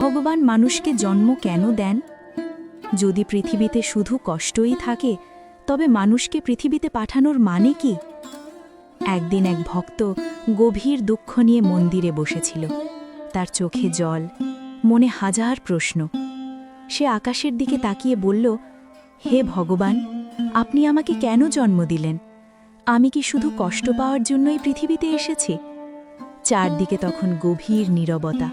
ভগবান মানুষকে জন্ম কেন দেন? যদি পৃথিবীতে শুধু কষ্টই থাকে, তবে মানুষকে পৃথিবীতে পাঠানোর মানে কি? একদিন এক ভক্ত গভীর দুঃখ নিয়ে মন্দিরে বসেছিল। তার চোখে জল, মনে হাজার প্রশ্ন। সে আকাশের দিকে তাকিয়ে বলল, হে ভগবান, আপনি আমাকে কেন জন্ম দিলেন? আমি কি শুধু কষ্ট পাওয়ার জন্যই পৃথিবীতে এসেছি? চারদিকে তখন গভীর নীরবতা।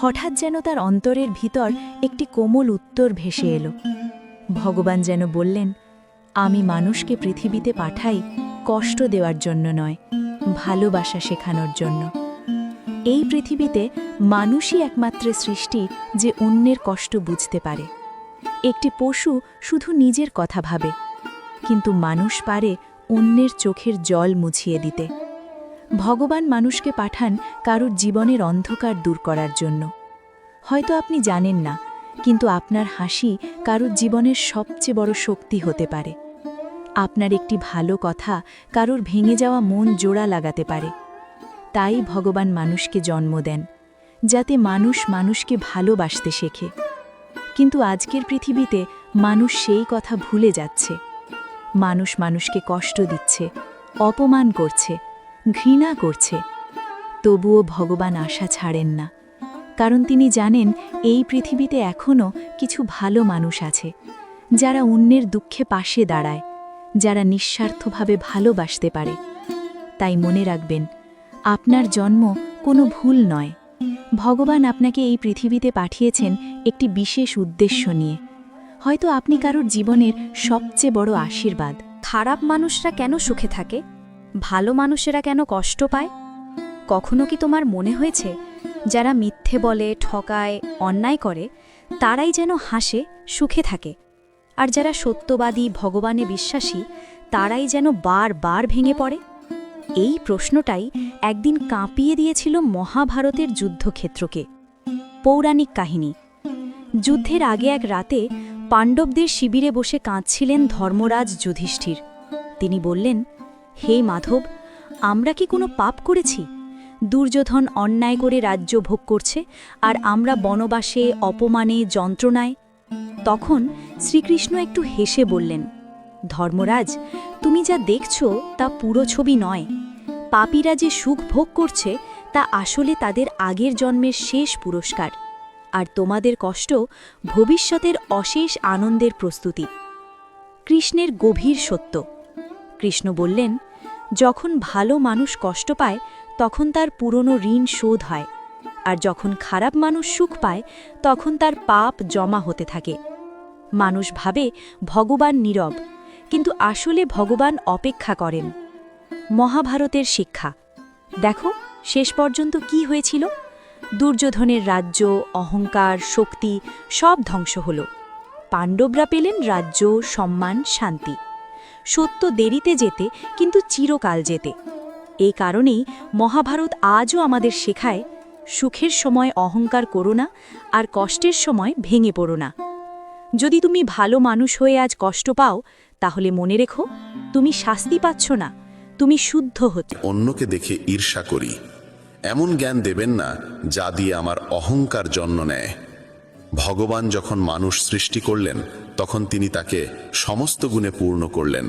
হঠাৎ যেন তার অন্তরের ভিতর একটি কোমল উত্তর ভেসে এলো। ভগবান যেন বললেন, আমি মানুষকে পৃথিবীতে পাঠাই কষ্ট দেওয়ার জন্য নয়, ভালোবাসা শেখানোর জন্য। এই পৃথিবীতে মানুষই একমাত্র সৃষ্টি যে অন্যের কষ্ট বুঝতে পারে। একটি পশু শুধু নিজের কথা ভাবে, কিন্তু মানুষ পারে অন্যের চোখের জল মুছিয়ে দিতে। ভগবান মানুষকে পাঠান কারোর জীবনের অন্ধকার দূর করার জন্য। হয়তো আপনি জানেন না, কিন্তু আপনার হাসি কারোর জীবনের সবচেয়ে বড় শক্তি হতে পারে। আপনার একটি ভালো কথা কারোর ভেঙে যাওয়া মন জোড়া লাগাতে পারে। তাই ভগবান মানুষকে জন্ম দেন, যাতে মানুষ মানুষকে ভালোবাসতে শেখে। কিন্তু আজকের পৃথিবীতে মানুষ সেই কথা ভুলে যাচ্ছে। মানুষ মানুষকে কষ্ট দিচ্ছে, অপমান করছে, ঘৃণা করছে। তবুও ভগবান আশা ছাড়েন না, কারণ তিনি জানেন এই পৃথিবীতে এখনও কিছু ভালো মানুষ আছে, যারা অন্যের দুঃখে পাশে দাঁড়ায়, যারা নিঃস্বার্থভাবে ভালোবাসতে পারে। তাই মনে রাখবেন, আপনার জন্ম কোনো ভুল নয়। ভগবান আপনাকে এই পৃথিবীতে পাঠিয়েছেন একটি বিশেষ উদ্দেশ্য নিয়ে। হয়তো আপনি কারোর জীবনের সবচেয়ে বড় আশীর্বাদ। খারাপ মানুষরা কেন সুখে থাকে? ভালো মানুষেরা কেন কষ্ট পায়? কখনো কি তোমার মনে হয়েছে, যারা মিথ্যে বলে, ঠকায়, অন্যায় করে, তারাই যেন হাসে, সুখে থাকে, আর যারা সত্যবাদী, ভগবানে বিশ্বাসী, তারাই যেন বারবার ভেঙে পড়ে? এই প্রশ্নটাই একদিন কাঁপিয়ে দিয়েছিল মহাভারতের যুদ্ধক্ষেত্রকে। পৌরাণিক কাহিনী। যুদ্ধের আগে এক রাতে পাণ্ডবদের শিবিরে বসে কাঁদছিলেন ধর্মরাজ যুধিষ্ঠির। তিনি বললেন, হে মাধব, আমরা কি কোনো পাপ করেছি? দুর্যোধন অন্যায় করে রাজ্য ভোগ করছে, আর আমরা বনবাসে, অপমানে, যন্ত্রণায়। তখন শ্রীকৃষ্ণ একটু হেসে বললেন, ধর্মরাজ, তুমি যা দেখছ তা পুরো ছবি নয়। পাপীরা যে সুখ ভোগ করছে তা আসলে তাদের আগের জন্মের শেষ পুরস্কার, আর তোমাদের কষ্ট ভবিষ্যতের অশেষ আনন্দের প্রস্তুতি। কৃষ্ণের গভীর সত্য। কৃষ্ণ বললেন, যখন ভালো মানুষ কষ্ট পায় তখন তার পুরনো ঋণ শোধ হয়, আর যখন খারাপ মানুষ সুখ পায় তখন তার পাপ জমা হতে থাকে। মানুষ ভাবে ভগবান নীরব, কিন্তু আসলে ভগবান অপেক্ষা করেন। মহাভারতের শিক্ষা দেখো, শেষ পর্যন্ত কি হয়েছিল? দুর্যোধনের রাজ্য, অহংকার, শক্তি সব ধ্বংস হল। পাণ্ডবরা পেলেন রাজ্য, সম্মান, শান্তি। সত্য দেরিতে যেতে, কিন্তু চিরকাল যেতে। এই কারণেই মহাভারত আজও আমাদের শেখায়, সুখের সময় অহংকার করো না, আর কষ্টের সময় ভেঙে পড়ো না। যদি তুমি ভালো মানুষ হয়ে আজ কষ্ট পাও, তাহলে মনে রেখো, তুমি শাস্তি পাচ্ছ না, তুমি শুদ্ধ হচ্ছ। অন্যকে দেখে ঈর্ষা করি, এমন জ্ঞান দেবেন না যা দিয়ে আমার অহংকার জন্ম নেয়। ভগবান যখন মানুষ সৃষ্টি করলেন, তখন তিনি তাকে সমস্ত গুণে পূর্ণ করলেন,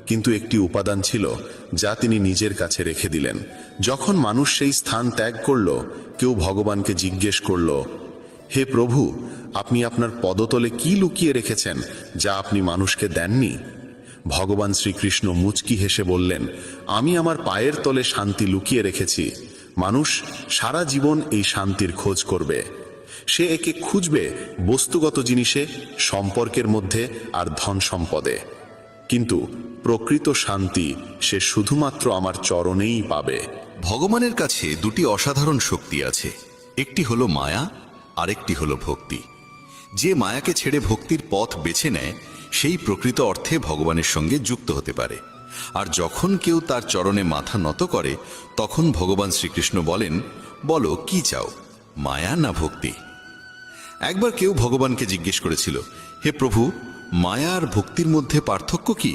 কিন্তু একটি উপাদান ছিল যা তিনি নিজের কাছে রেখে দিলেন। যখন মানুষ সেই স্থান ত্যাগ করল, কেউ ভগবানকে জিজ্ঞেস করল, হে প্রভু, আপনি আপনার পদতলে কি লুকিয়ে রেখেছেন যা আপনি মানুষকে দেননি? ভগবান শ্রীকৃষ্ণ মুচকি হেসে বললেন, আমি আমার পায়ের তলে শান্তি লুকিয়ে রেখেছি। মানুষ সারা জীবন এই শান্তির খোঁজ করবে। সে একে খুঁজবে বস্তুগত জিনিসে, সম্পর্কের মধ্যে আর ধন সম্পদে, কিন্তু প্রকৃত শান্তি সে শুধুমাত্র আমার চরণেই পাবে। ভগবানের কাছে দুটি অসাধারণ শক্তি আছে, একটি হলো মায়া, আরেকটি হলো ভক্তি। যে মায়াকে ছেড়ে ভক্তির পথ বেছে নেয়, সেই প্রকৃত অর্থে ভগবানের সঙ্গে যুক্ত হতে পারে। আর যখন কেউ তার চরণে মাথা নত করে, তখন ভগবান শ্রীকৃষ্ণ বলেন, বলো কি চাও, মায়া না ভক্তি? একবার কেউ ভগবানকে জিজ্ঞেস করেছিল, হে প্রভু, মায়া আর ভক্তির মধ্যে পার্থক্য কি?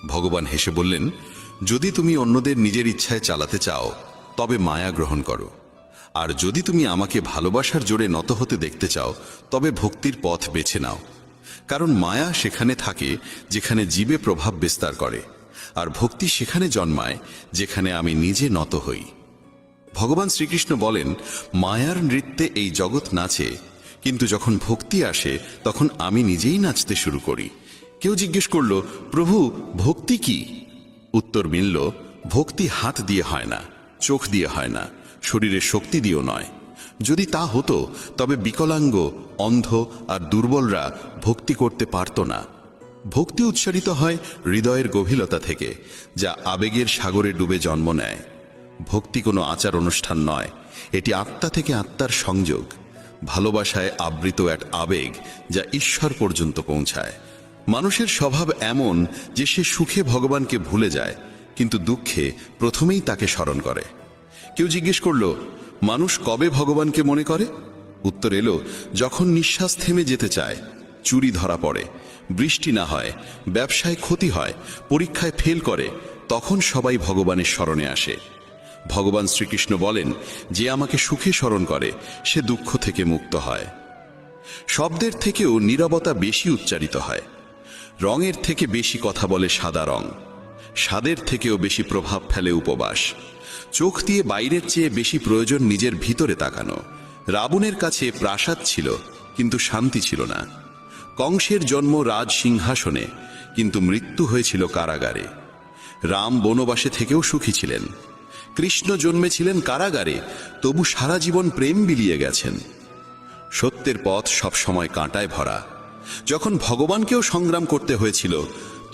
ভগবান হেসে বললেন, যদি তুমি অন্যদের নিজের ইচ্ছায় চালাতে চাও, তবে মায়া গ্রহণ করো, আর যদি তুমি আমাকে ভালোবাসার জোরে নত হতে দেখতে চাও তবে ভক্তির পথ বেছে নাও, কারণ মায়া সেখানে থাকে যেখানে জীবে প্রভাব বিস্তার করে, আর ভক্তি সেখানে জন্মায় যেখানে আমি নিজে নত হই। ভগবান শ্রীকৃষ্ণ বলেন, মায়ার নৃত্যে এই জগৎ নাচে, কিন্তু যখন ভক্তি আসে তখন আমি নিজেই নাচতে শুরু করি। কেউ জিজ্ঞেস করল, প্রভু ভক্তি কি? উত্তর মিলল, ভক্তি হাত দিয়ে হয় না, চোখ দিয়ে হয় না, শরীরের শক্তি দিয়েও নয়। যদি তা হতো তবে বিকলাঙ্গ, অন্ধ আর দুর্বলরা ভক্তি করতে পারত না। ভক্তি উচ্চারিত হয় হৃদয়ের গভীরতা থেকে, যা আবেগের সাগরে ডুবে জন্ম নেয়। ভক্তি কোনো আচার অনুষ্ঠান নয়, এটি আত্মা থেকে আত্মার সংযোগ, ভালোবাসায় আবৃত এক আবেগ যা ঈশ্বর পর্যন্ত পৌঁছায়। মানুষের স্বভাব এমন যে সে সুখে ভগবানকে ভুলে যায়, কিন্তু দুঃখে প্রথমেই তাকে স্মরণ করে। কেউ জিজ্ঞেস করল, মানুষ কবে ভগবানকে মনে করে? উত্তর এলো, যখন নিঃশ্বাস থেমে যেতে চায়, চুরি ধরা পড়ে, বৃষ্টি না হয়, ব্যবসায় ক্ষতি হয়, পরীক্ষায় ফেল করে, তখন সবাই ভগবানের স্মরণে আসে। ভগবান শ্রীকৃষ্ণ বলেন, যে আমাকে সুখে স্মরণ করে সে দুঃখ থেকে মুক্ত হয়। শব্দের থেকেও নীরবতা বেশি উচ্চারিত হয়। রঙের থেকে বেশি কথা বলে সাদা রং, স্বাদের থেকেও বেশি প্রভাব ফেলে উপবাস। চোখ দিয়ে বাইরের চেয়ে বেশি প্রয়োজন নিজের ভিতরে তাকানো। রাবণের কাছে প্রাসাদ ছিল কিন্তু শান্তি ছিল না। কংসের জন্ম রাজ সিংহাসনে, কিন্তু মৃত্যু হয়েছিল কারাগারে। রাম বনবাসে থেকেও সুখী ছিলেন। কৃষ্ণ জন্মেছিলেন কারাগারে, তবু সারা জীবন প্রেম বিলিয়ে গেছেন। সত্যের পথ সবসময় কাঁটায় ভরা। যখন ভগবানকেও সংগ্রাম করতে হয়েছিল,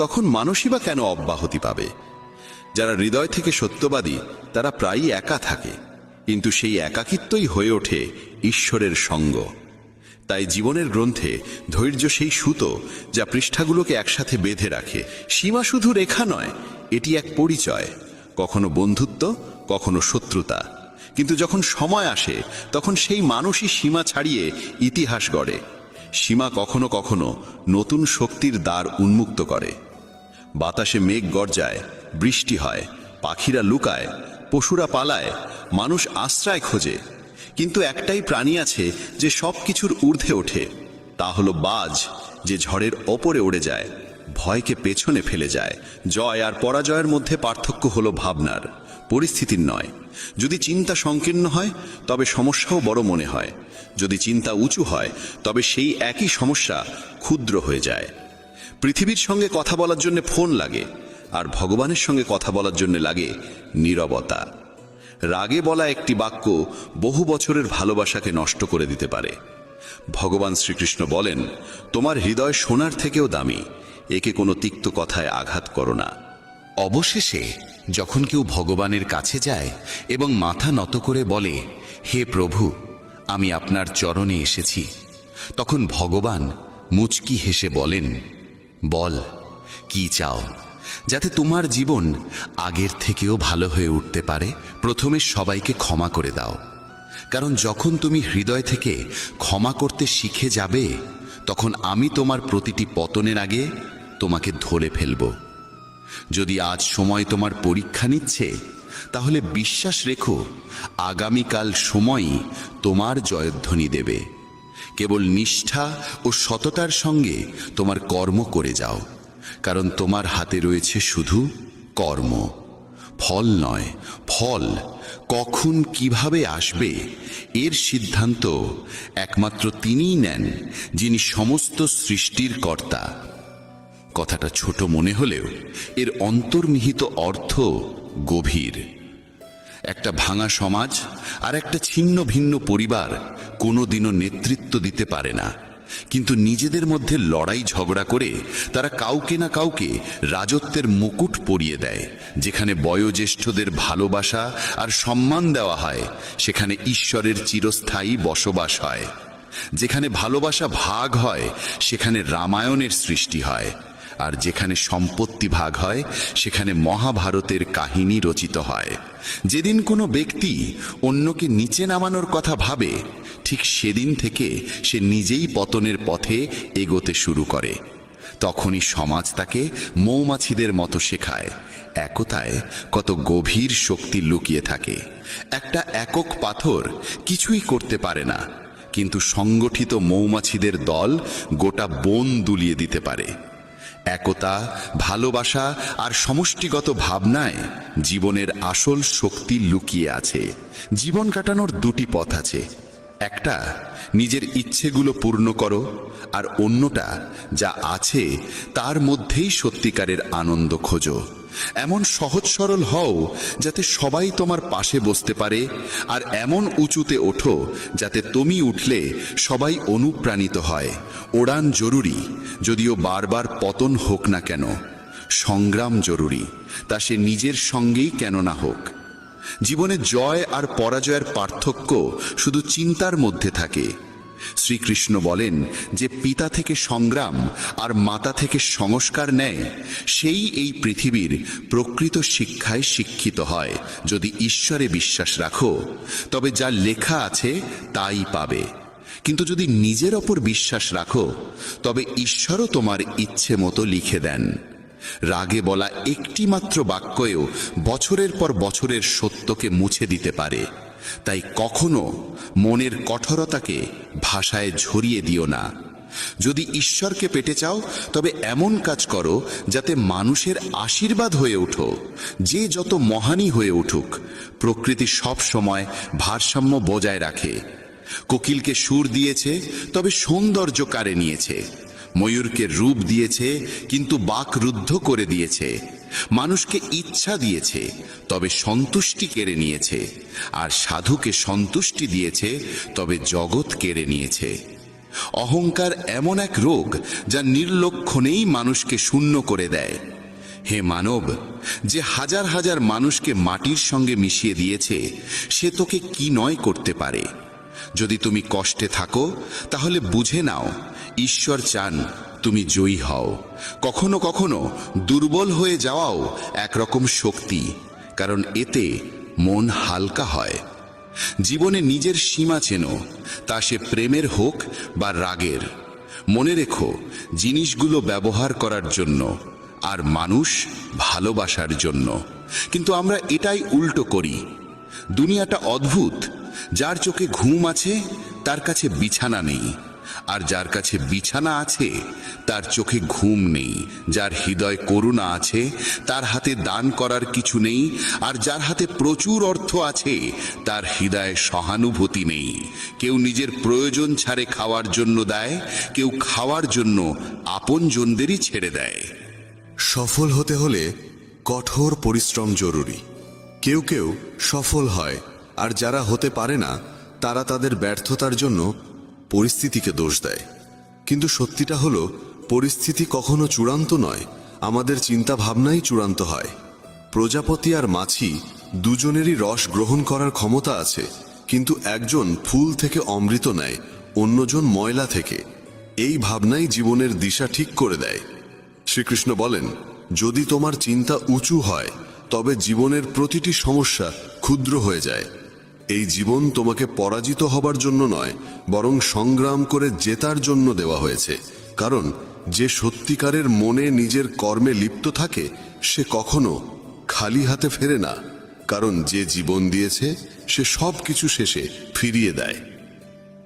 তখন মানুষই বা কেন অব্যাহতি পাবে? যারা হৃদয় থেকে সত্যবাদী তারা প্রায়ই একা থাকে, কিন্তু সেই একাকিত্বই হয়ে ওঠে ঈশ্বরের সঙ্গ। তাই জীবনের গ্রন্থে ধৈর্য সেই সুতো যা পৃষ্ঠাগুলোকে একসাথে বেঁধে রাখে। সীমা শুধু রেখা নয়, এটি এক পরিচয়, কখনো বন্ধুত্ব, কখনো শত্রুতা। কিন্তু যখন সময় আসে তখন সেই মানুষই সীমা ছাড়িয়ে ইতিহাস গড়ে। সীমা কখনো কখনো নতুন শক্তির দ্বার উন্মুক্ত করে। বাতাসে মেঘ গর্জায়, বৃষ্টি হয়, পাখিরা লুকায়, পশুরা পালায়, মানুষ আশ্রয় খোঁজে, কিন্তু একটাই প্রাণী আছে যে সব কিছুর ঊর্ধ্বে ওঠে। তা হলো বাজ, যে ঝড়ের ওপরে উড়ে যায়, ভয়কে পেছনে ফেলে যায়। জয় আর পরাজয়ের মধ্যে পার্থক্য হলো ভাবনার, পরিস্থিতির নয়। যদি চিন্তা সংকীর্ণ হয় তবে সমস্যাও বড় মনে হয়, যদি চিন্তা উঁচু হয় তবে সেই একই সমস্যা ক্ষুদ্র হয়ে যায়। পৃথিবীর সঙ্গে কথা বলার জন্য ফোন লাগে, আর ভগবানের সঙ্গে কথা বলার জন্য লাগে নীরবতা। রাগে বলা একটি বাক্য বহু বছরের ভালোবাসাকে নষ্ট করে দিতে পারে। ভগবান শ্রীকৃষ্ণ বলেন, তোমার হৃদয় সোনার থেকেও দামি, একে কোনো তিক্ত কথায় আঘাত করো না। অবশেষে যখন কেউ ভগবানের কাছে যায় এবং মাথা নত করে বলে, হে প্রভু, আমি আপনার চরণে এসেছি, তখন ভগবান মুচকি হেসে বলেন, বল কি চাও, যাতে তোমার জীবন আগের থেকেও ভালো হয়ে উঠতে পারে। প্রথমে সবাইকে ক্ষমা করে দাও, কারণ যখন তুমি হৃদয় থেকে ক্ষমা করতে শিখে যাবে, তখন আমি তোমার প্রতিটি পতনের আগে তোমাকে ধরে ফেলব। যদি আজ সময় তোমার পরীক্ষা নিচ্ছে, তাহলে বিশ্বাস রেখো আগামীকাল সময়ই তোমার জয়ধ্বনি দেবে। কেবল নিষ্ঠা ও সততার সঙ্গে তোমার কর্ম করে যাও, কারণ তোমার হাতে রয়েছে শুধু কর্ম, ফল নয়। ফল কখন কিভাবে আসবে এর সিদ্ধান্ত একমাত্র তিনিই নেন, যিনি সমস্ত সৃষ্টির কর্তা। কথাটা ছোট মনে হলেও এর অন্তর্নিহিত অর্থ গভীর। একটা ভাঙা সমাজ আর একটা ছিন্ন ভিন্ন পরিবার কোনোদিনও নেতৃত্ব দিতে পারে না, কিন্তু নিজেদের মধ্যে লড়াই ঝগড়া করে তারা কাউকে না কাউকে রাজত্বের মুকুট পরিয়ে দেয়। যেখানে বয়োজ্যেষ্ঠদের ভালোবাসা আর সম্মান দেওয়া হয়, সেখানে ঈশ্বরের চিরস্থায়ী বসবাস হয়। যেখানে ভালোবাসা ভাগ হয়, সেখানে রামায়ণের সৃষ্টি হয়। আর যেখানে সম্পত্তি ভাগ হয়, সেখানে মহাভারতের কাহিনী রচিত হয়। যেদিন কোনো ব্যক্তি অন্যকে নিচে নামানোর কথা ভাবে, ঠিক সেদিন থেকে সে নিজেই পতনের পথে এগোতে শুরু করে। তখনই সমাজ তাকে মৌমাছিদের মতো শেখায় একতায় কত গভীর শক্তি লুকিয়ে থাকে। একটা একক পাথর কিছুই করতে পারে না, কিন্তু সংগঠিত মৌমাছিদের দল গোটা বন দুলিয়ে দিতে পারে। একতা, ভালোবাসা আর সমষ্টিগত ভাবনায় জীবনের আসল শক্তি লুকিয়ে আছে। জীবন কাটানোর দুটি পথ আছে, একটা নিজের ইচ্ছেগুলো পূর্ণ করো, আর অন্যটা যা আছে তার মধ্যেই সত্যিকারের আনন্দ খোঁজো। এমন সহজ সরল হও যাতে সবাই তোমার পাশে বসতে পারে, আর এমন উঁচুতে ওঠো যাতে তুমি উঠলে সবাই অনুপ্রাণিত হয়। ওড়ান জরুরি, যদিও বারবার পতন হোক না কেন। সংগ্রাম জরুরি, তা সে নিজের সঙ্গেই কেন না হোক। জীবনে জয় আর পরাজয়ের পার্থক্য শুধু চিন্তার মধ্যে থাকে। শ্রীকৃষ্ণ বলেন যে পিতা থেকে সংগ্রাম আর মাতা থেকে সংস্কার নেয়, সেই এই পৃথিবীর প্রকৃত শিক্ষায় শিক্ষিত হয়। যদি ঈশ্বরে বিশ্বাস রাখো, তবে যা লেখা আছে তাই পাবে। কিন্তু যদি নিজের ওপর বিশ্বাস রাখো, তবে ঈশ্বরও তোমার ইচ্ছে মতো লিখে দেন। রাগে বলা একটি মাত্র বাক্যেও বছরের পর বছরের সত্যকে মুছে দিতে পারে। তাই কখনো মনের কঠোরতাকে ভাষায় ঝরিয়ে দিও না। যদি ঈশ্বরকে পেতে চাও, তবে এমন কাজ করো যাতে মানুষের আশীর্বাদ হয়ে ওঠো। যে যত মহানই হয়ে উঠুক, প্রকৃতি সব সময় ভারসাম্য বজায় রাখে। কোকিলকে সুর দিয়েছে, তবে সৌন্দর্য কাড়ে নিয়েছে। ময়ূরকে রূপ দিয়েছে, কিন্তু বাক রুদ্ধ করে দিয়েছে। মানুষকে ইচ্ছা দিয়েছে, তবে সন্তুষ্টি কেড়ে নিয়েছে। আর সাধুকে সন্তুষ্টি দিয়েছে, তবে জগৎ কেড়ে নিয়েছে। অহংকার এমন এক রোগ যা নির্লক্ষণেই মানুষকে শূন্য করে দেয়। হে মানব, যে হাজার হাজার মানুষকে মাটির সঙ্গে মিশিয়ে দিয়েছে, সে তোকে কি নয় করতে পারে। যদি তুমি কষ্টে থাকো, তাহলে বুঝে নাও ঈশ্বর চান তুমি জয়ী হও। কখনো কখনো দুর্বল হয়ে যাওয়াও একরকম শক্তি, কারণ এতে মন হালকা হয়। জীবনে নিজের সীমা চেনো, তা সে প্রেমের হোক বা রাগের। মনে রেখো, জিনিসগুলো ব্যবহার করার জন্য, আর মানুষ ভালোবাসার জন্য। কিন্তু আমরা এটাই উল্টো করি। দুনিয়াটা অদ্ভুত। যার চোখে ঘুম আছে, তার কাছে বিছানা নেই। আর যার কাছে বিছানা আছে, তার চোখে ঘুম নেই। যার হৃদয় করুণা আছে, তার হাতে দান করার কিছু নেই। আর যার হাতে প্রচুর অর্থ আছে, তার হৃদয়ে সহানুভূতি নেই। কেউ নিজের প্রয়োজন ছাড়ে খাওয়ার জন্য দেয়, কেউ খাওয়ার জন্য আপনজনদেরই ছেড়ে দেয়। সফল হতে হলে কঠোর পরিশ্রম জরুরি। কেউ কেউ সফল হয়, আর যারা হতে পারে না, তারা তাদের ব্যর্থতার জন্য পরিস্থিতিকে দোষ দেয়। কিন্তু সত্যিটা হলো, পরিস্থিতি কখনো চূড়ান্ত নয়, আমাদের চিন্তা ভাবনাই চূড়ান্ত হয়। প্রজাপতি আর মাছি দুজনেরই রস গ্রহণ করার ক্ষমতা আছে, কিন্তু একজন ফুল থেকে অমৃত নেয়, অন্যজন ময়লা থেকে। এই ভাবনাই জীবনের দিশা ঠিক করে দেয়। শ্রীকৃষ্ণ বলেন, যদি তোমার চিন্তা উঁচু হয়, তবে জীবনের প্রতিটি সমস্যা ক্ষুদ্র হয়ে যায়। এই জীবন তোমাকে পরাজিত হবার জন্য নয়, বরং সংগ্রাম করে জেতার জন্য দেওয়া হয়েছে। কারণ যে সত্যিকারের মনে নিজের কর্মে লিপ্ত থাকে, সে কখনো খালি হাতে ফেরে না। কারণ যে জীবন দিয়েছে, সে সব কিছু শেষে ফিরিয়ে দেয়।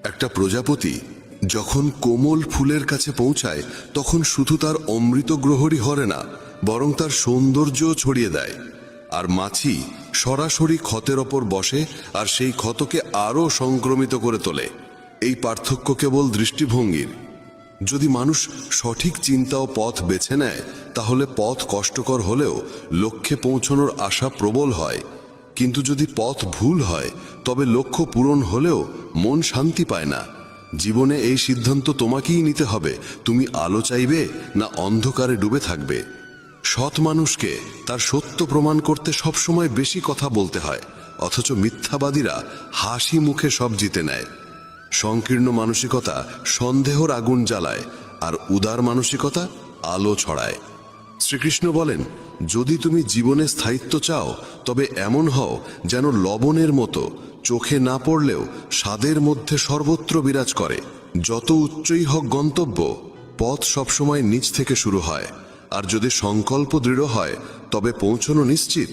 একটা প্রজাপতি যখন কোমল ফুলের কাছে পৌঁছায়, তখন শুধু তার অমৃত গ্রহরই হরে না, বরং তার সৌন্দর্যও ছড়িয়ে দেয়। আর মাছি সরাসরি ক্ষতের ওপর বসে, আর সেই ক্ষতকে আরও সংক্রমিত করে তোলে। এই পার্থক্য কেবল দৃষ্টিভঙ্গির। যদি মানুষ সঠিক চিন্তা ও পথ বেছে নেয়, তাহলে পথ কষ্টকর হলেও লক্ষ্যে পৌঁছানোর আশা প্রবল হয়। কিন্তু যদি পথ ভুল হয়, তবে লক্ষ্য পূরণ হলেও মন শান্তি পায় না। জীবনে এই সিদ্ধান্ত তোমাকেই নিতে হবে, তুমি আলো চাইবে না অন্ধকারে ডুবে থাকবে। সৎ মানুষকে তার সত্য প্রমাণ করতে সবসময় বেশি কথা বলতে হয়, অথচ মিথ্যাবাদীরা হাসি মুখে সব জিতে নেয়। সংকীর্ণ মানসিকতা সন্দেহর আগুন জ্বালায়, আর উদার মানসিকতা আলো ছড়ায়। শ্রীকৃষ্ণ বলেন, যদি তুমি জীবনে স্থায়িত্ব চাও, তবে এমন হও যেন লবণের মতো, চোখে না পড়লেও স্বাদের মধ্যে সর্বত্র বিরাজ করে। যত উচ্চই হোক গন্তব্য, পথ সবসময় নিচ থেকে শুরু হয়, আর যদি সংকল্প দৃঢ় হয় তবে পৌঁছানো নিশ্চিত।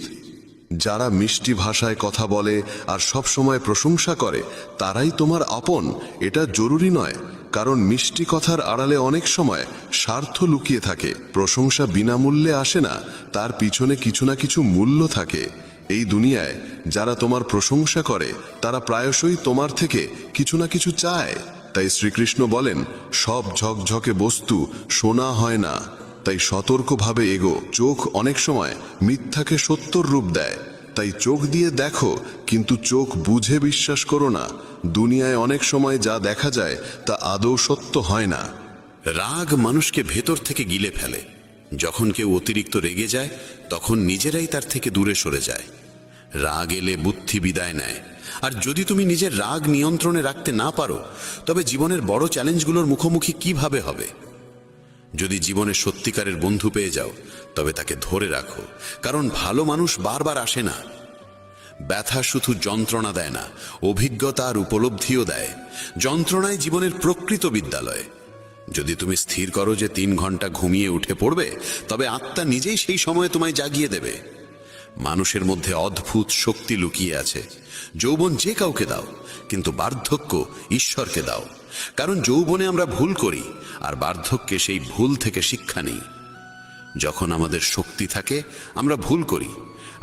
যারা মিষ্টি ভাষায় কথা বলে আর সব সময় প্রশংসা করে তারাই তোমার আপন, এটা জরুরি নয়, কারণ মিষ্টি কথার আড়ালে অনেক সময় স্বার্থ লুকিয়ে থাকে। প্রশংসা বিনামূল্যে আসে না, তার পিছনে কিছু না কিছু মূল্য থাকে। এই দুনিয়ায় যারা তোমার প্রশংসা করে তারা প্রায়শই তোমার থেকে কিছু না কিছু চায়। তাই শ্রীকৃষ্ণ বলেন, সব ঝকঝকে বস্তু সোনা হয় না, তাই সতর্কভাবে এগো। চোখ অনেক সময় মিথ্যাকে সত্যর রূপ দেয়, তাই চোখ দিয়ে দেখো, কিন্তু চোখ বুঝে বিশ্বাস করো না। দুনিয়ায় অনেক সময় যা দেখা যায় তা আদৌ সত্য হয় না। রাগ মানুষকে ভেতর থেকে গিলে ফেলে। যখন কেউ অতিরিক্ত রেগে যায় তখন নিজেরাই তার থেকে দূরে সরে যায়। রাগ এলে বুদ্ধি বিদায় নেয়। আর যদি তুমি নিজের রাগ নিয়ন্ত্রণে রাখতে না পারো তবে জীবনের বড় চ্যালেঞ্জগুলোর মুখোমুখি কিভাবে হবে? যদি জীবনে সত্যিকারের বন্ধু পেয়ে যাও তবে তাকে ধরে রাখো, কারণ ভালো মানুষ বারবার আসে না। ব্যথা শুধু যন্ত্রণা দেয় না, অভিজ্ঞতা আর উপলব্ধিও দেয়। যন্ত্রণাই জীবনের প্রকৃত বিদ্যালয়। যদি তুমি স্থির করো যে 3 ঘন্টা ঘুমিয়ে উঠে পড়বে, তবে আত্মা নিজেই সেই সময়ে তোমায় জাগিয়ে দেবে। মানুষের মধ্যে অদ্ভুত শক্তি লুকিয়ে আছে। যৌবন যে কাউকে দাও, কিন্তু বার্ধক্য ঈশ্বরকে দাও। কারণ যৌবনে আমরা ভুল করি, আর বার্ধক্যে সেই ভুল থেকে শিক্ষা নেই। যখন আমাদের শক্তি থাকে আমরা ভুল করি,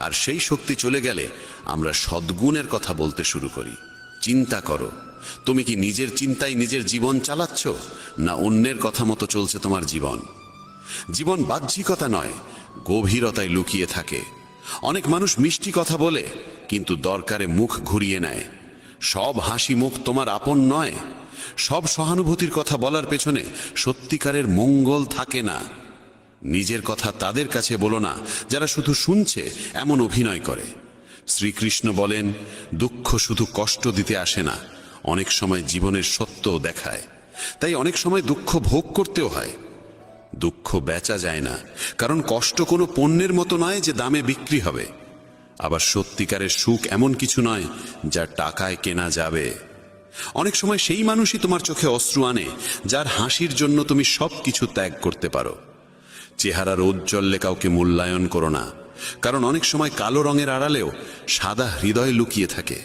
আর সেই শক্তি চলে গেলে আমরা সদ্গুণের কথা বলতে শুরু করি। চিন্তা করো, তুমি কি নিজের চিন্তায় নিজের জীবন চালাচ্ছ, না অন্যের কথা মতো চলছে তোমার জীবন? জীবন বাহ্যিকতা নয়, গভীরতায় লুকিয়ে থাকে। অনেক মানুষ মিষ্টি কথা বলে, কিন্তু দরকারে মুখ ঘুরিয়ে নেয়। সব হাসি মুখ তোমার আপন নয়। সব সহানুভূতির কথা বলার পেছনে সত্যিকারের মঙ্গল থাকে না। নিজের কথা তাদের কাছে বলো না যারা শুধু শুনছে এমন অভিনয় করে। শ্রীকৃষ্ণ বলেন, দুঃখ শুধু কষ্ট দিতে আসে না, অনেক সময় জীবনের সত্যও দেখায়। তাই অনেক সময় দুঃখ ভোগ করতেও হয়। দুঃখ বেচা যায় না, কারণ কষ্ট কোনো পণ্যের মতো নয় যে দামে বিক্রি হবে। আবার সত্যিকারের সুখ এমন কিছু নয় যা টাকায় কেনা যাবে। অনেক সময় সেই মানুষই তোমার চোখে অশ্রু আনে যার হাসির জন্য তুমি সব কিছু ত্যাগ করতে পারো। চেহারার ঔজ্জ্বল্যে কাউকে মূল্যায়ন করো না, কারণ অনেক সময় কালো রঙের আড়ালেও সাদা হৃদয় লুকিয়ে থাকে।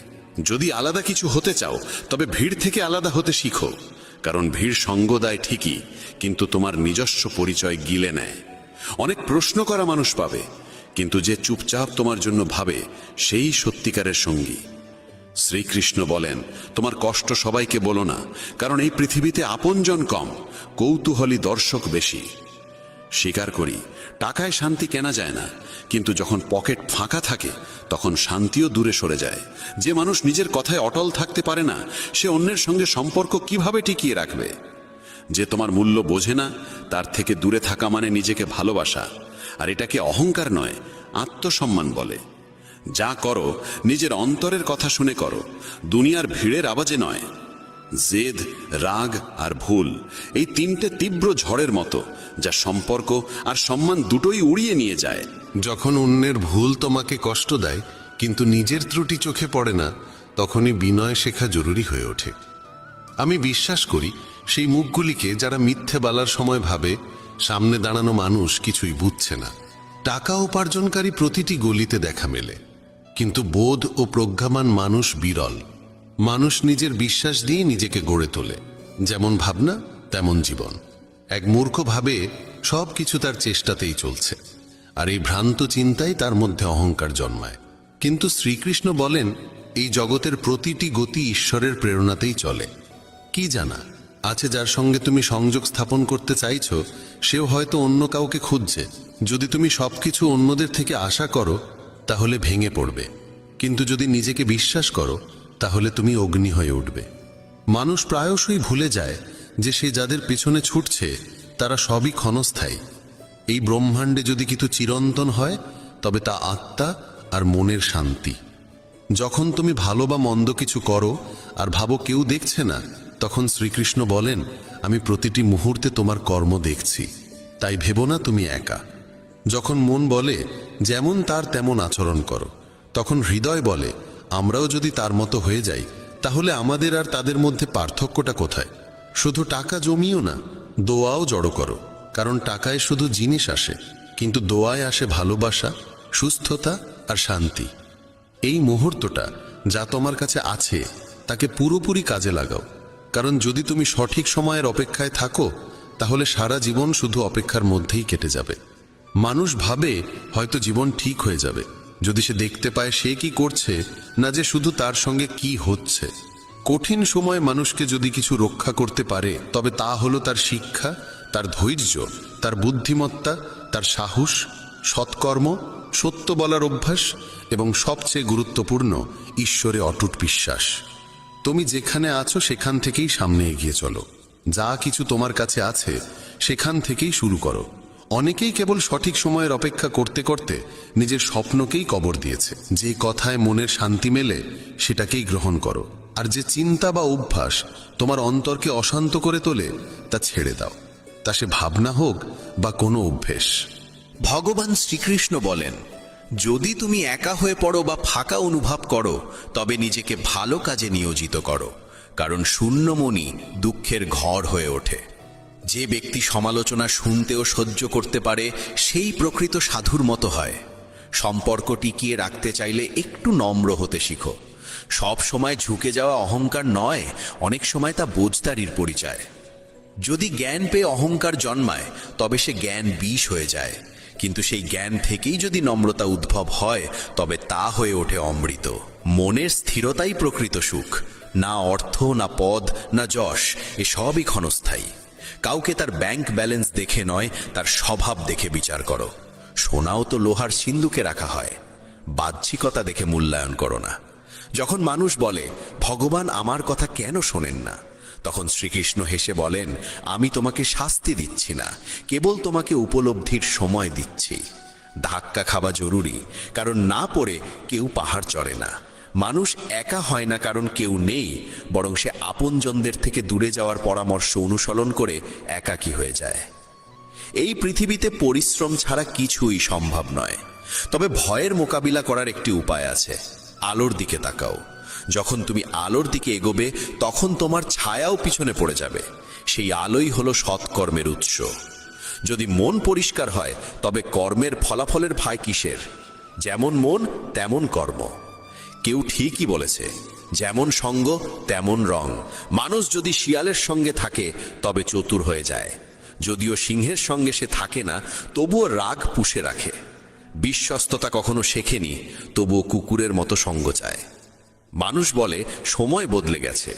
যদি আলাদা কিছু হতে চাও তবে ভিড় থেকে আলাদা হতে শিখো, কারণ ভিড় সঙ্গ দেয় ঠিকই, কিন্তু তোমার নিজস্ব পরিচয় গিলে নেয়। অনেক প্রশ্ন করা মানুষ পাবে, কিন্তু যে চুপচাপ তোমার জন্য ভাবে সেই সত্যিকারের সঙ্গী। শ্রীকৃষ্ণ বলেন, তোমার কষ্ট সবাইকে বলো না, কারণ এই পৃথিবীতে আপনজন কম, কৌতূহলী দর্শক বেশি। স্বীকার করি, টাকায় শান্তি কেনা যায় না, কিন্তু যখন পকেট ফাঁকা থাকে তখন শান্তিও দূরে সরে যায়। যে মানুষ নিজের কথায় অটল থাকতে পারে না, সে অন্যের সঙ্গে সম্পর্ক কিভাবে টিকিয়ে রাখবে? যে তোমার মূল্য বোঝে না, তার থেকে দূরে থাকা মানে নিজেকে ভালোবাসা। আর এটাকে অহংকার নয়, আত্মসম্মান বলে। যা করো নিজের অন্তরের কথা শুনে করো, দুনিয়ার ভিড়ের আওয়াজে নয়। জেদ, রাগ আর ভুল, এই 3টে তীব্র ঝড়ের মতো, যা সম্পর্ক আর সম্মান দুটোই উড়িয়ে নিয়ে যায়। যখন অন্যের ভুল তোমাকে কষ্ট দেয় কিন্তু নিজের ত্রুটি চোখে পড়ে না, তখনই বিনয় শেখা জরুরি হয়ে ওঠে। আমি বিশ্বাস করি সেই মুখগুলিকে যারা মিথ্যে বলার সময় ভাবে সামনে দাঁড়ানো মানুষ কিছুই বুঝছে না। টাকা উপার্জনকারী প্রতিটি গলিতে দেখা মেলে, কিন্তু বোধ ও প্রজ্ঞামান মানুষ বিরল। মানুষ নিজের বিশ্বাস দিয়ে নিজেকে গড়ে তোলে, যেমন ভাবনা তেমন জীবন। এক মূর্খ ভাবে সব কিছু তার চেষ্টাতেই চলছে, আর এই ভ্রান্ত চিন্তাই তার মধ্যে অহংকার জন্মায়। কিন্তু শ্রীকৃষ্ণ বলেন, এই জগতের প্রতিটি গতি ঈশ্বরের প্রেরণাতেই চলে। কি জানা আছে যার সঙ্গে তুমি সংযোগ স্থাপন করতে চাইছো, সেও হয়তো অন্য কাউকে খুঁজছে। যদি তুমি সবকিছু অন্যদের থেকে আশা করো তাহলে ভেঙে পড়বে, কিন্তু যদি নিজেকে বিশ্বাস করো তাহলে তুমি অগ্নি হয়ে উঠবে। মানুষ প্রায়শই ভুলে যায় যে সে যাদের পেছনে ছুটছে তারা সবই ক্ষণস্থায়ী। এই ব্রহ্মাণ্ডে যদি কিছু চিরন্তন হয় তবে তা আত্মা আর মনের শান্তি। যখন তুমি ভালো বা মন্দ কিছু করো আর ভাবো কেউ দেখছে না, তখন শ্রীকৃষ্ণ বলেন, আমি প্রতিটি মুহূর্তে তোমার কর্ম দেখছি, তাই ভেবো না তুমি একা। যখন মন বলে যেমন তার তেমন আচরণ করো, তখন হৃদয় বলে আমরাও যদি তার মতো হয়ে যাই তাহলে আমাদের আর তাদের মধ্যে পার্থক্যটা কোথায়? শুধু টাকা জমিও না, দোয়াও জড়ো করো, কারণ টাকায় শুধু জিনিস আসে, কিন্তু দোয়ায় আসে ভালোবাসা, সুস্থতা আর শান্তি। এই মুহূর্তটা যা তোমার কাছে আছে তাকে পুরোপুরি কাজে লাগাও, কারণ যদি তুমি সঠিক সময়ের অপেক্ষায় থাকো তাহলে সারা জীবন শুধু অপেক্ষার মধ্যেই কেটে যাবে। মানুষ ভাবে হয়তো জীবন ঠিক হয়ে যাবে যদি সে দেখতে পায় সে কি করছে, না যে শুধু তার সঙ্গে কি হচ্ছে। কঠিন সময় মানুষকে যদি কিছু রক্ষা করতে পারে তবে তা হলো তার শিক্ষা, তার ধৈর্য, তার বুদ্ধিমত্তা, তার সাহস, সৎকর্ম, সত্য বলার অভ্যাস এবং সবচেয়ে গুরুত্বপূর্ণ ঈশ্বরে অটুট বিশ্বাস। তুমি যেখানে আছো সেখান থেকেই সামনে এগিয়ে চলো। যা কিছু তোমার কাছে আছে সেখান থেকেই শুরু করো। অনেকেই কেবল সঠিক সময়ের অপেক্ষা করতে করতে নিজের স্বপ্নকেই কবর দিয়েছে। যে কথায় মনের শান্তি মেলে সেটাকেই গ্রহণ করো, আর যে চিন্তা বা অভ্যাস তোমার অন্তরকে অশান্ত করে তোলে তা ছেড়ে দাও, তা সে ভাবনা হোক বা কোনো অভ্যেস। ভগবান শ্রীকৃষ্ণ বলেন, যদি তুমি একা হয়ে পড়ো বা ফাঁকা অনুভব করো তবে নিজেকে ভালো কাজে নিয়োজিত করো, কারণ শূন্য মনই দুঃখের ঘর হয়ে ওঠে। যে ব্যক্তি সমালোচনা শুনতেও সহ্য করতে পারে সেই প্রকৃত সাধুর মতো হয়। সম্পর্ক টিকিয়ে রাখতে চাইলে একটু নম্র হতে শিখো। সব সময় ঝুঁকে যাওয়া অহংকার নয়, অনেক সময় তা বোঝদারির পরিচয়। যদি জ্ঞান পেয়ে অহংকার জন্মায় তবে সে জ্ঞান বিষ হয়ে যায়, কিন্তু সেই জ্ঞান থেকেই যদি নম্রতা উদ্ভব হয় তবে তা হয়ে ওঠে অমৃত। মনের স্থিরতাই প্রকৃত সুখ, না অর্থ, না পদ, না যশ, এসবই ক্ষণস্থায়ী। কাউকে তার ব্যাংক ব্যালেন্স দেখে নয়, তার স্বভাব দেখে বিচার করো। সোনাও তো লোহার সিন্ধুকে রাখা হয়, বাহ্যিকতা দেখে মূল্যায়ন করো না। যখন মানুষ বলে ভগবান আমার কথা কেন শোনেন না, তখন শ্রীকৃষ্ণ হেসে বলেন, আমি তোমাকে শাস্তি দিচ্ছি না, কেবল তোমাকে উপলব্ধির সময় দিচ্ছি। ধাক্কা খাওয়া জরুরি, কারণ না পড়ে কেউ পাহাড় চড়ে না। মানুষ একা হয় না কারণ কেউ নেই, বরং সে আপনজনদের থেকে দূরে যাওয়ার পরামর্শ অনুসরণ করে একাকী হয়ে যায়। এই পৃথিবীতে পরিশ্রম ছাড়া কিছুই সম্ভব নয়, তবে ভয়ের মোকাবিলা করার একটি উপায় আছে। আলোর দিকে তাকাও। যখন তুমি আলোর দিকে এগোবে তখন তোমার ছায়াও পিছনে পড়ে যাবে। সেই আলোই হলো সৎকর্মের উৎস। যদি মন পরিষ্কার হয় তবে কর্মের ফলাফলের ভয় কিসের? যেমন মন তেমন কর্ম। কেউ ঠিকই বলেছে, যেমন সঙ্গ তেমন রং। মানুষ যদি শিয়ালের সঙ্গে থাকে তবে চতুর হয়ে যায়, যদিও সিংহের সঙ্গে সে থাকে না তবুও রাগ পুষে রাখে। বিশ্বস্ততা কখনো শেখেনি, তবুও কুকুরের মতো সঙ্গ চায়। মানুষ বলে সময় বদলে গেছে,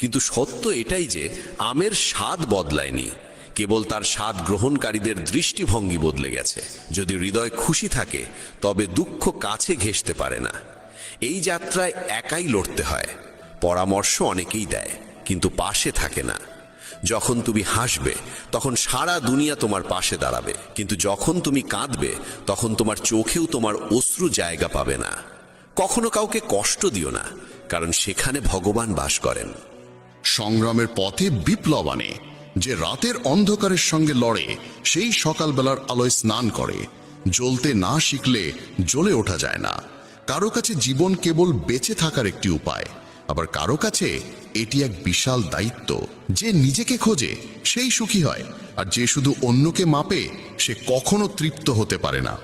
কিন্তু সত্য এটাই যে আমের স্বাদ বদলায়নি, কেবল তার স্বাদ গ্রহণকারীদের দৃষ্টিভঙ্গি বদলে গেছে। যদি হৃদয় খুশি থাকে তবে দুঃখ কাছে ঘেঁষতে পারে না। এই যাত্রায় একাই লড়তে হয়। পরামর্শ অনেকেই দেয়, কিন্তু পাশে থাকে না। যখন তুমি হাসবে তখন সারা দুনিয়া তোমার পাশে দাঁড়াবে, কিন্তু যখন তুমি কাঁদবে তখন তোমার চোখেও তোমার অশ্রু জায়গা পাবে না। কখনো কাউকে কষ্ট দিও না, কারণ সেখানে ভগবান বাস করেন। সংগ্রামের পথে বিপ্লব আনে। যে রাতের অন্ধকারের সঙ্গে লড়ে সেই সকালবেলার আলোয় স্নান করে। জ্বলতে না শিখলে জ্বলে ওঠা যায় না। কারো কাছে জীবন কেবল বেঁচে থাকার একটি উপায়, আবার কারো কাছে এটি এক বিশাল দায়িত্ব। যে নিজেকে খোঁজে সেই সুখী হয়, আর যে শুধু অন্যকে মাপে সে কখনো তৃপ্ত হতে পারে না।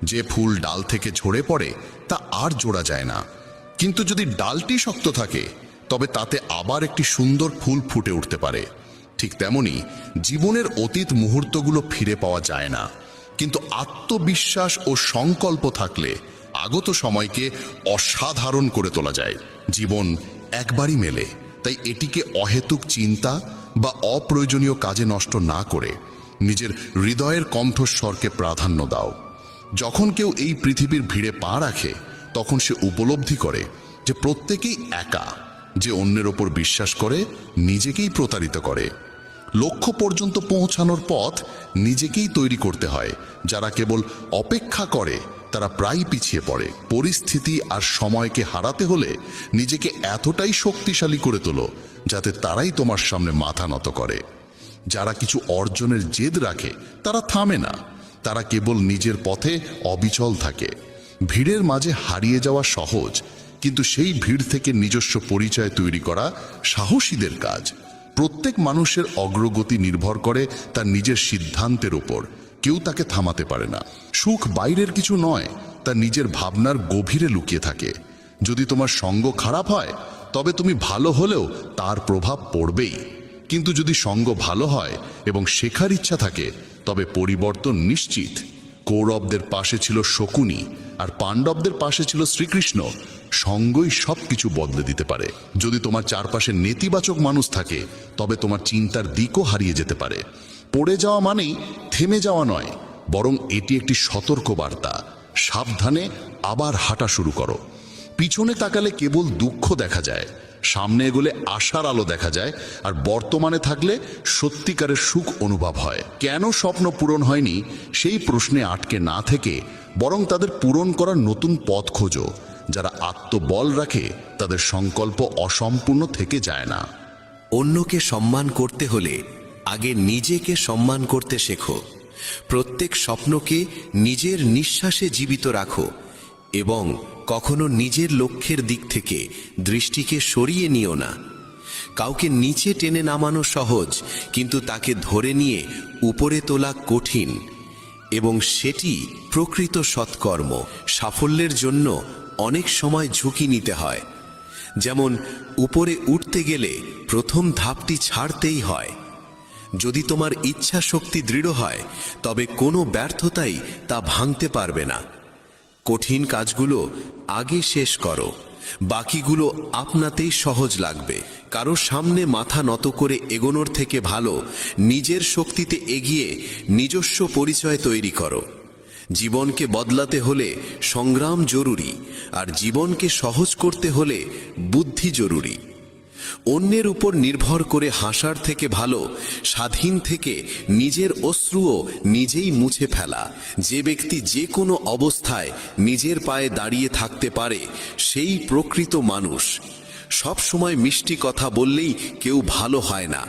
যে ফুল ডাল থেকে ঝরে পড়ে তা আর জোড়া যায় না, কিন্তু যদি ডালটি শক্ত থাকে তবে তাতে আবার একটি সুন্দর ফুল ফুটে উঠতে পারে। ঠিক তেমনি জীবনের অতীত মুহূর্তগুলো ফিরে পাওয়া যায় না, কিন্তু আত্মবিশ্বাস ও সংকল্প থাকলে আগত সময়কে অসাধারণ করে তোলা যায়। জীবন একবারই মেলে, তাই এটিকে অহেতুক চিন্তা বা অপ্রয়োজনীয় কাজে নষ্ট না করে নিজের হৃদয়ের কণ্ঠস্বরকে প্রাধান্য দাও। যখন কেউ এই পৃথিবীর ভিড়ে পা রাখে তখন সে উপলব্ধি করে যে প্রত্যেকেই একা। যে অন্যের ওপর বিশ্বাস করে নিজেকেই প্রতারিত করে। লক্ষ্য পর্যন্ত পৌঁছানোর পথ নিজেকেই তৈরি করতে হয়। যারা কেবল অপেক্ষা করে তারা প্রায় পিছিয়ে পড়ে। পরিস্থিতি আর সময়কে হারাতে হলে নিজেকে এতটাই শক্তিশালী করে তোলো যাতে তারাই তোমার সামনে মাথা নত করে। যারা কিছু অর্জনের জেদ রাখে তারা থামে না, তারা কেবল নিজের পথে অবিচল থাকে। ভিড়ের মাঝে হারিয়ে যাওয়া সহজ, কিন্তু সেই ভিড় থেকে নিজস্ব পরিচয় তৈরি করা সাহসীদের কাজ। প্রত্যেক মানুষের অগ্রগতি নির্ভর করে তার নিজের সিদ্ধান্তের ওপর। কেউ তাকে থামাতে পারে না। সুখ বাইরের কিছু নয়, তার নিজের ভাবনার গভীরে লুকিয়ে থাকে। যদি তোমার সঙ্গ খারাপ হয়, তবে তুমি ভালো হলেও তার প্রভাব পড়বেই। কিন্তু যদি সঙ্গ ভালো হয় এবং শেখার ইচ্ছা থাকে, তবে পরিবর্তন নিশ্চিত। কৌরবদের পাশে ছিল শকুনি, আর পাণ্ডবদের পাশে ছিল শ্রীকৃষ্ণ। সঙ্গই সবকিছু বদলে দিতে পারে। যদি তোমার চারপাশে নেতিবাচক মানুষ থাকে, তবে তোমার চিন্তার দিকও হারিয়ে যেতে পারে। পড়ে যাওয়া মানেই থেমে যাওয়া নয়, বরং এটি একটি সতর্ক বার্তা। সাবধানে আবার হাঁটা শুরু করো। পিছনে তাকালে কেবল দুঃখ দেখা যায়, সামনে এগোলে আশার আলো দেখা যায়, আর বর্তমানে থাকলে সত্যিকারের সুখ অনুভব হয়। কেন স্বপ্ন পূরণ হয়নি সেই প্রশ্নে আটকে না থেকে বরং তাদের পূরণ করার নতুন পথ খোঁজো। যারা আত্মবল রাখে, তাদের সংকল্প অসম্পূর্ণ থেকে যায় না। অন্যকে সম্মান করতে হলে আগে নিজেকে সম্মান করতে শেখো। প্রত্যেক স্বপ্নকে নিজের নিঃশ্বাসে জীবিত রাখো এবং কখনো নিজের লক্ষ্যের দিক থেকে দৃষ্টিকে সরিয়ে নিও না। কাউকে নিচে টেনে নামানো সহজ, কিন্তু তাকে ধরে নিয়ে উপরে তোলা কঠিন, এবং সেটি প্রকৃত সৎকর্ম। সাফল্যের জন্য অনেক সময় ঝুঁকি নিতে হয়। যেমন উপরে উঠতে গেলে প্রথম ধাপটি ছাড়তেই হয়। যদি তোমার ইচ্ছা শক্তি দৃঢ় হয়, তবে কোনো ব্যর্থতাই তা ভাঙতে পারবে না। কঠিন কাজগুলো আগে শেষ করো, বাকিগুলো আপনাতেই সহজ লাগবে। কারো সামনে মাথা নত করে এগোনোর থেকে ভালো নিজের শক্তিতে এগিয়ে নিজস্ব পরিচয় তৈরি করো। জীবনকে বদলাতে হলে সংগ্রাম জরুরি, আর জীবনকে সহজ করতে হলে বুদ্ধি জরুরি। অন্যের উপর নির্ভর করে হাসার থেকে ভালো স্বাধীন থেকে নিজের অশ্রুও নিজেই মুছে ফেলা। যে ব্যক্তি যে কোনো অবস্থায় নিজের পায়ে দাঁড়িয়ে থাকতে পারে, সেই প্রকৃত মানুষ। সব সময় মিষ্টি কথা বললেই কেউ ভালো হয় না।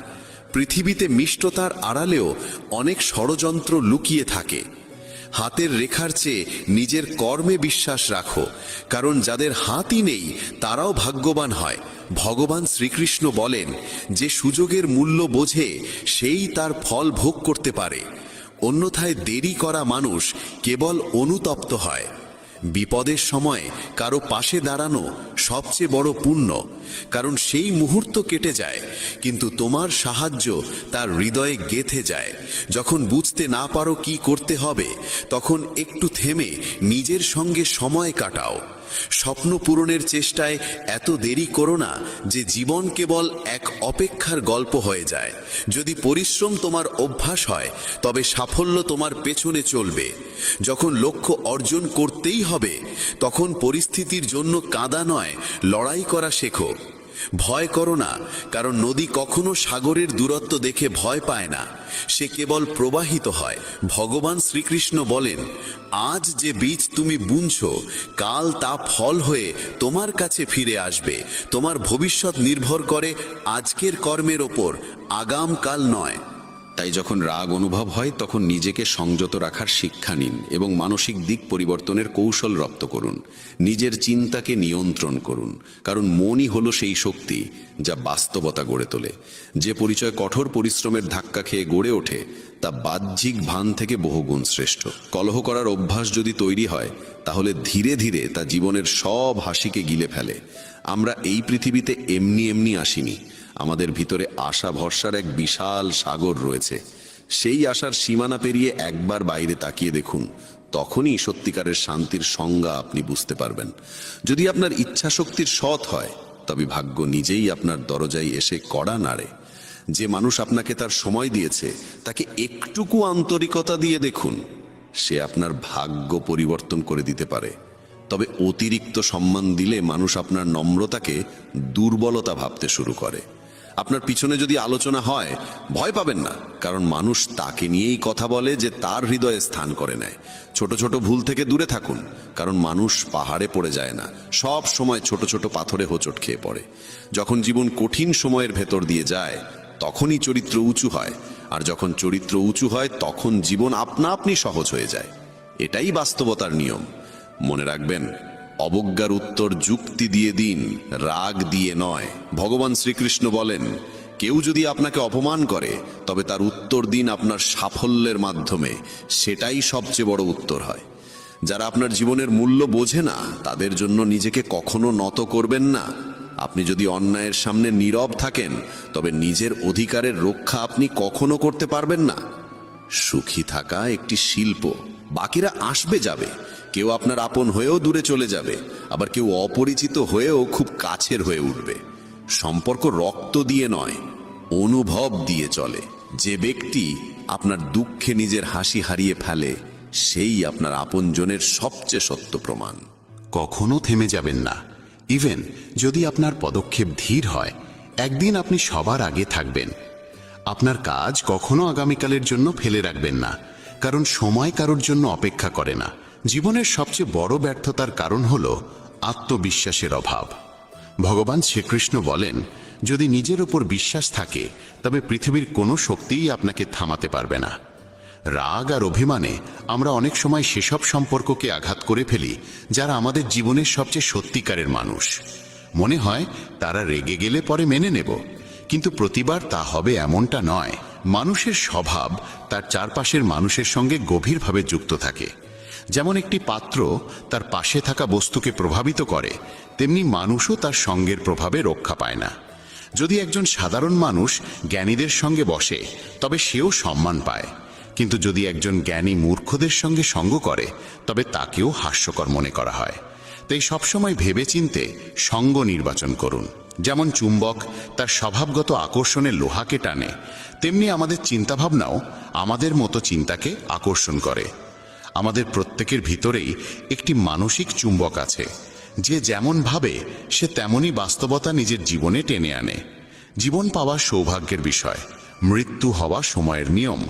পৃথিবীতে মিষ্টতার আড়ালেও অনেক ষড়যন্ত্র লুকিয়ে থাকে। হাতের রেখার চেয়ে নিজের কর্মে বিশ্বাস রাখো, কারণ যাদের হাতই নেই তারাও ভাগ্যবান হয়। ভগবান শ্রীকৃষ্ণ বলেন, যে সুযোগের মূল্য বোঝে সেই তার ফল ভোগ করতে পারে, অন্যথায় দেরি করা মানুষ কেবল অনুতপ্ত হয়। বিপদের সময় কারো পাশে দাঁড়ানো সবচেয়ে বড় পুণ্য, কারণ সেই মুহূর্ত কেটে যায়, কিন্তু তোমার সাহায্য তার হৃদয়ে গেঁথে যায়। যখন বুঝতে না পারো কি করতে হবে, তখন একটু থেমে নিজের সঙ্গে সময় কাটাও। স্বপ্ন পূরণের চেষ্টায় এত দেরি করো না যে জীবন কেবল এক অপেক্ষার গল্প হয়ে যায়। যদি পরিশ্রম তোমার অভ্যাস হয়, তবে সাফল্য তোমার পেছনে চলবে। যখন লক্ষ্য অর্জন করতেই হবে, তখন পরিস্থিতির জন্য কাঁদা নয়, লড়াই করা শেখো। ভয় করো না, কারণ নদী কখনো সাগরের দূরত্ব দেখে ভয় পায় না, সে কেবল প্রবাহিত হয়। ভগবান শ্রীকৃষ্ণ বলেন, আজ যে বীজ তুমি বুনছো, কাল তা ফল হয়ে তোমার কাছে ফিরে আসবে। তোমার ভবিষ্যৎ নির্ভর করে আজকের কর্মের ওপর, আগামকাল নয়। তাই যখন রাগ অনুভব হয়, তখন নিজেকে সংযত রাখার শিক্ষা নিন এবং মানসিক দিক পরিবর্তনের কৌশল রপ্ত করুন। নিজের চিন্তাকে নিয়ন্ত্রণ করুন, কারণ মনই হলো সেই শক্তি যা বাস্তবতা গড়ে তোলে। যে পরিচয় কঠোর পরিশ্রমের ধাক্কা খেয়ে গড়ে ওঠে, তা বাহ্যিক ভান থেকে বহুগুণ শ্রেষ্ঠ। কলহ করার অভ্যাস যদি তৈরি হয়, তাহলে ধীরে ধীরে তা জীবনের সব হাসিকে গিলে ফেলে। আমরা এই পৃথিবীতে এমনি এমনি আসিনি। আমাদের ভিতরে আশা ভরসার এক বিশাল সাগর রয়েছে। সেই আশার সীমানা পেরিয়ে একবার বাইরে তাকিয়ে দেখুন, তখনই সত্যিকারের শান্তির সংজ্ঞা আপনি বুঝতে পারবেন। যদি আপনার ইচ্ছা শক্তির সৎ হয়, তবে ভাগ্য নিজেই আপনার দরজায় এসে কড়া নাড়ে। যে মানুষ আপনাকে তার সময় দিয়েছে, তাকে একটুকু আন্তরিকতা দিয়ে দেখুন, সে আপনার ভাগ্য পরিবর্তন করে দিতে পারে। তবে অতিরিক্ত সম্মান দিলে মানুষ আপনার নম্রতাকে দুর্বলতা ভাবতে শুরু করে। আপনার পিছনে যদি আলোচনা হয়, ভয় পাবেন না, কারণ মানুষ তাকে নিয়েই কথা বলে যে তার হৃদয়ে স্থান করে নেয়। ছোট ছোট ভুল থেকে দূরে থাকুন, কারণ মানুষ পাহাড়ে পড়ে যায় না, সব সময় ছোট ছোট পাথরে হোঁচট খেয়ে পড়ে। যখন জীবন কঠিন সময়ের ভেতর দিয়ে যায়, তখনই চরিত্র উঁচু হয়, আর যখন চরিত্র উঁচু হয়, তখন জীবন আপনা আপনি সহজ হয়ে যায়। এটাই বাস্তবতার নিয়ম। মনে রাখবেন, অবজ্ঞার উত্তর যুক্তি দিয়ে দিন, রাগ দিয়ে নয়। ভগবান শ্রীকৃষ্ণ বলেন, কেউ যদি আপনাকে অপমান করে তবে তার উত্তর দিন আপনার সাফল্যের মাধ্যমে, সেটাই সবচেয়ে বড় উত্তর হয়। যারা আপনার জীবনের মূল্য বোঝে না তাদের জন্য নিজেকে কখনো নত করবেন না। আপনি যদি অন্যায়ের সামনে নীরব থাকেন তবে নিজের অধিকারের রক্ষা আপনি কখনো করতে পারবেন না। সুখী থাকা একটি শিল্প। বাকিরা আসবে যাবে, কেউ আপনার আপন হয়েও দূরে চলে যাবে, আবার কেউ অপরিচিত হয়েও খুব কাছের হয়ে উঠবে। সম্পর্ক রক্ত দিয়ে নয়, অনুভব দিয়ে চলে। যে ব্যক্তি আপনার দুঃখে নিজের হাসি হারিয়ে ফেলে সেই আপনার আপনজনের সবচেয়ে সত্য প্রমাণ। কখনো থেমে যাবেন না। ইভেন যদি আপনার পদক্ষেপ ধীর হয়, একদিন আপনি সবার আগে থাকবেন। আপনার কাজ কখনো আগামীকালের জন্য ফেলে রাখবেন না, কারণ সময় কারোর জন্য অপেক্ষা করে না। জীবনের সবচেয়ে বড় ব্যর্থতার কারণ হল আত্মবিশ্বাসের অভাব। ভগবান শ্রীকৃষ্ণ বলেন, যদি নিজের উপর বিশ্বাস থাকে তবে পৃথিবীর কোনো শক্তিই আপনাকে থামাতে পারবে না। রাগ আর অভিমানে আমরা অনেক সময় সেসব সম্পর্ককে আঘাত করে ফেলি যারা আমাদের জীবনের সবচেয়ে সত্যিকারের মানুষ। মনে হয় তারা রেগে গেলে পরে মেনে নেব, কিন্তু প্রতিবার তা হবে এমনটা নয়। মানুষের স্বভাব তার চারপাশের মানুষের সঙ্গে গভীরভাবে যুক্ত থাকে। যেমন একটি পাত্র তার পাশে থাকা বস্তুকে প্রভাবিত করে, তেমনি মানুষও তার সঙ্গের প্রভাবে রক্ষা পায় না। যদি একজন সাধারণ মানুষ জ্ঞানীদের সঙ্গে বসে তবে সেও সম্মান পায়, কিন্তু যদি একজন জ্ঞানী মূর্খদের সঙ্গে সঙ্গ করে তবে তাকেও হাস্যকর মনে করা হয়। তাই সবসময় ভেবেচিন্তে সঙ্গ নির্বাচন করুন। যেমন চুম্বক তার স্বভাবগত আকর্ষণে লোহাকে টানে, তেমনি আমাদের চিন্তাভাবনাও আমাদের মতো চিন্তাকে আকর্ষণ করে। আমাদের প্রত্যেকের ভিতরেই একটি মানসিক চুম্বক আছে। যে যেমন ভাবে সে তেমনই বাস্তবতা নিজের জীবনে টেনে আনে। জীবন পাওয়া সৌভাগ্যের বিষয়, মৃত্যু হওয়া সময়ের নিয়ম।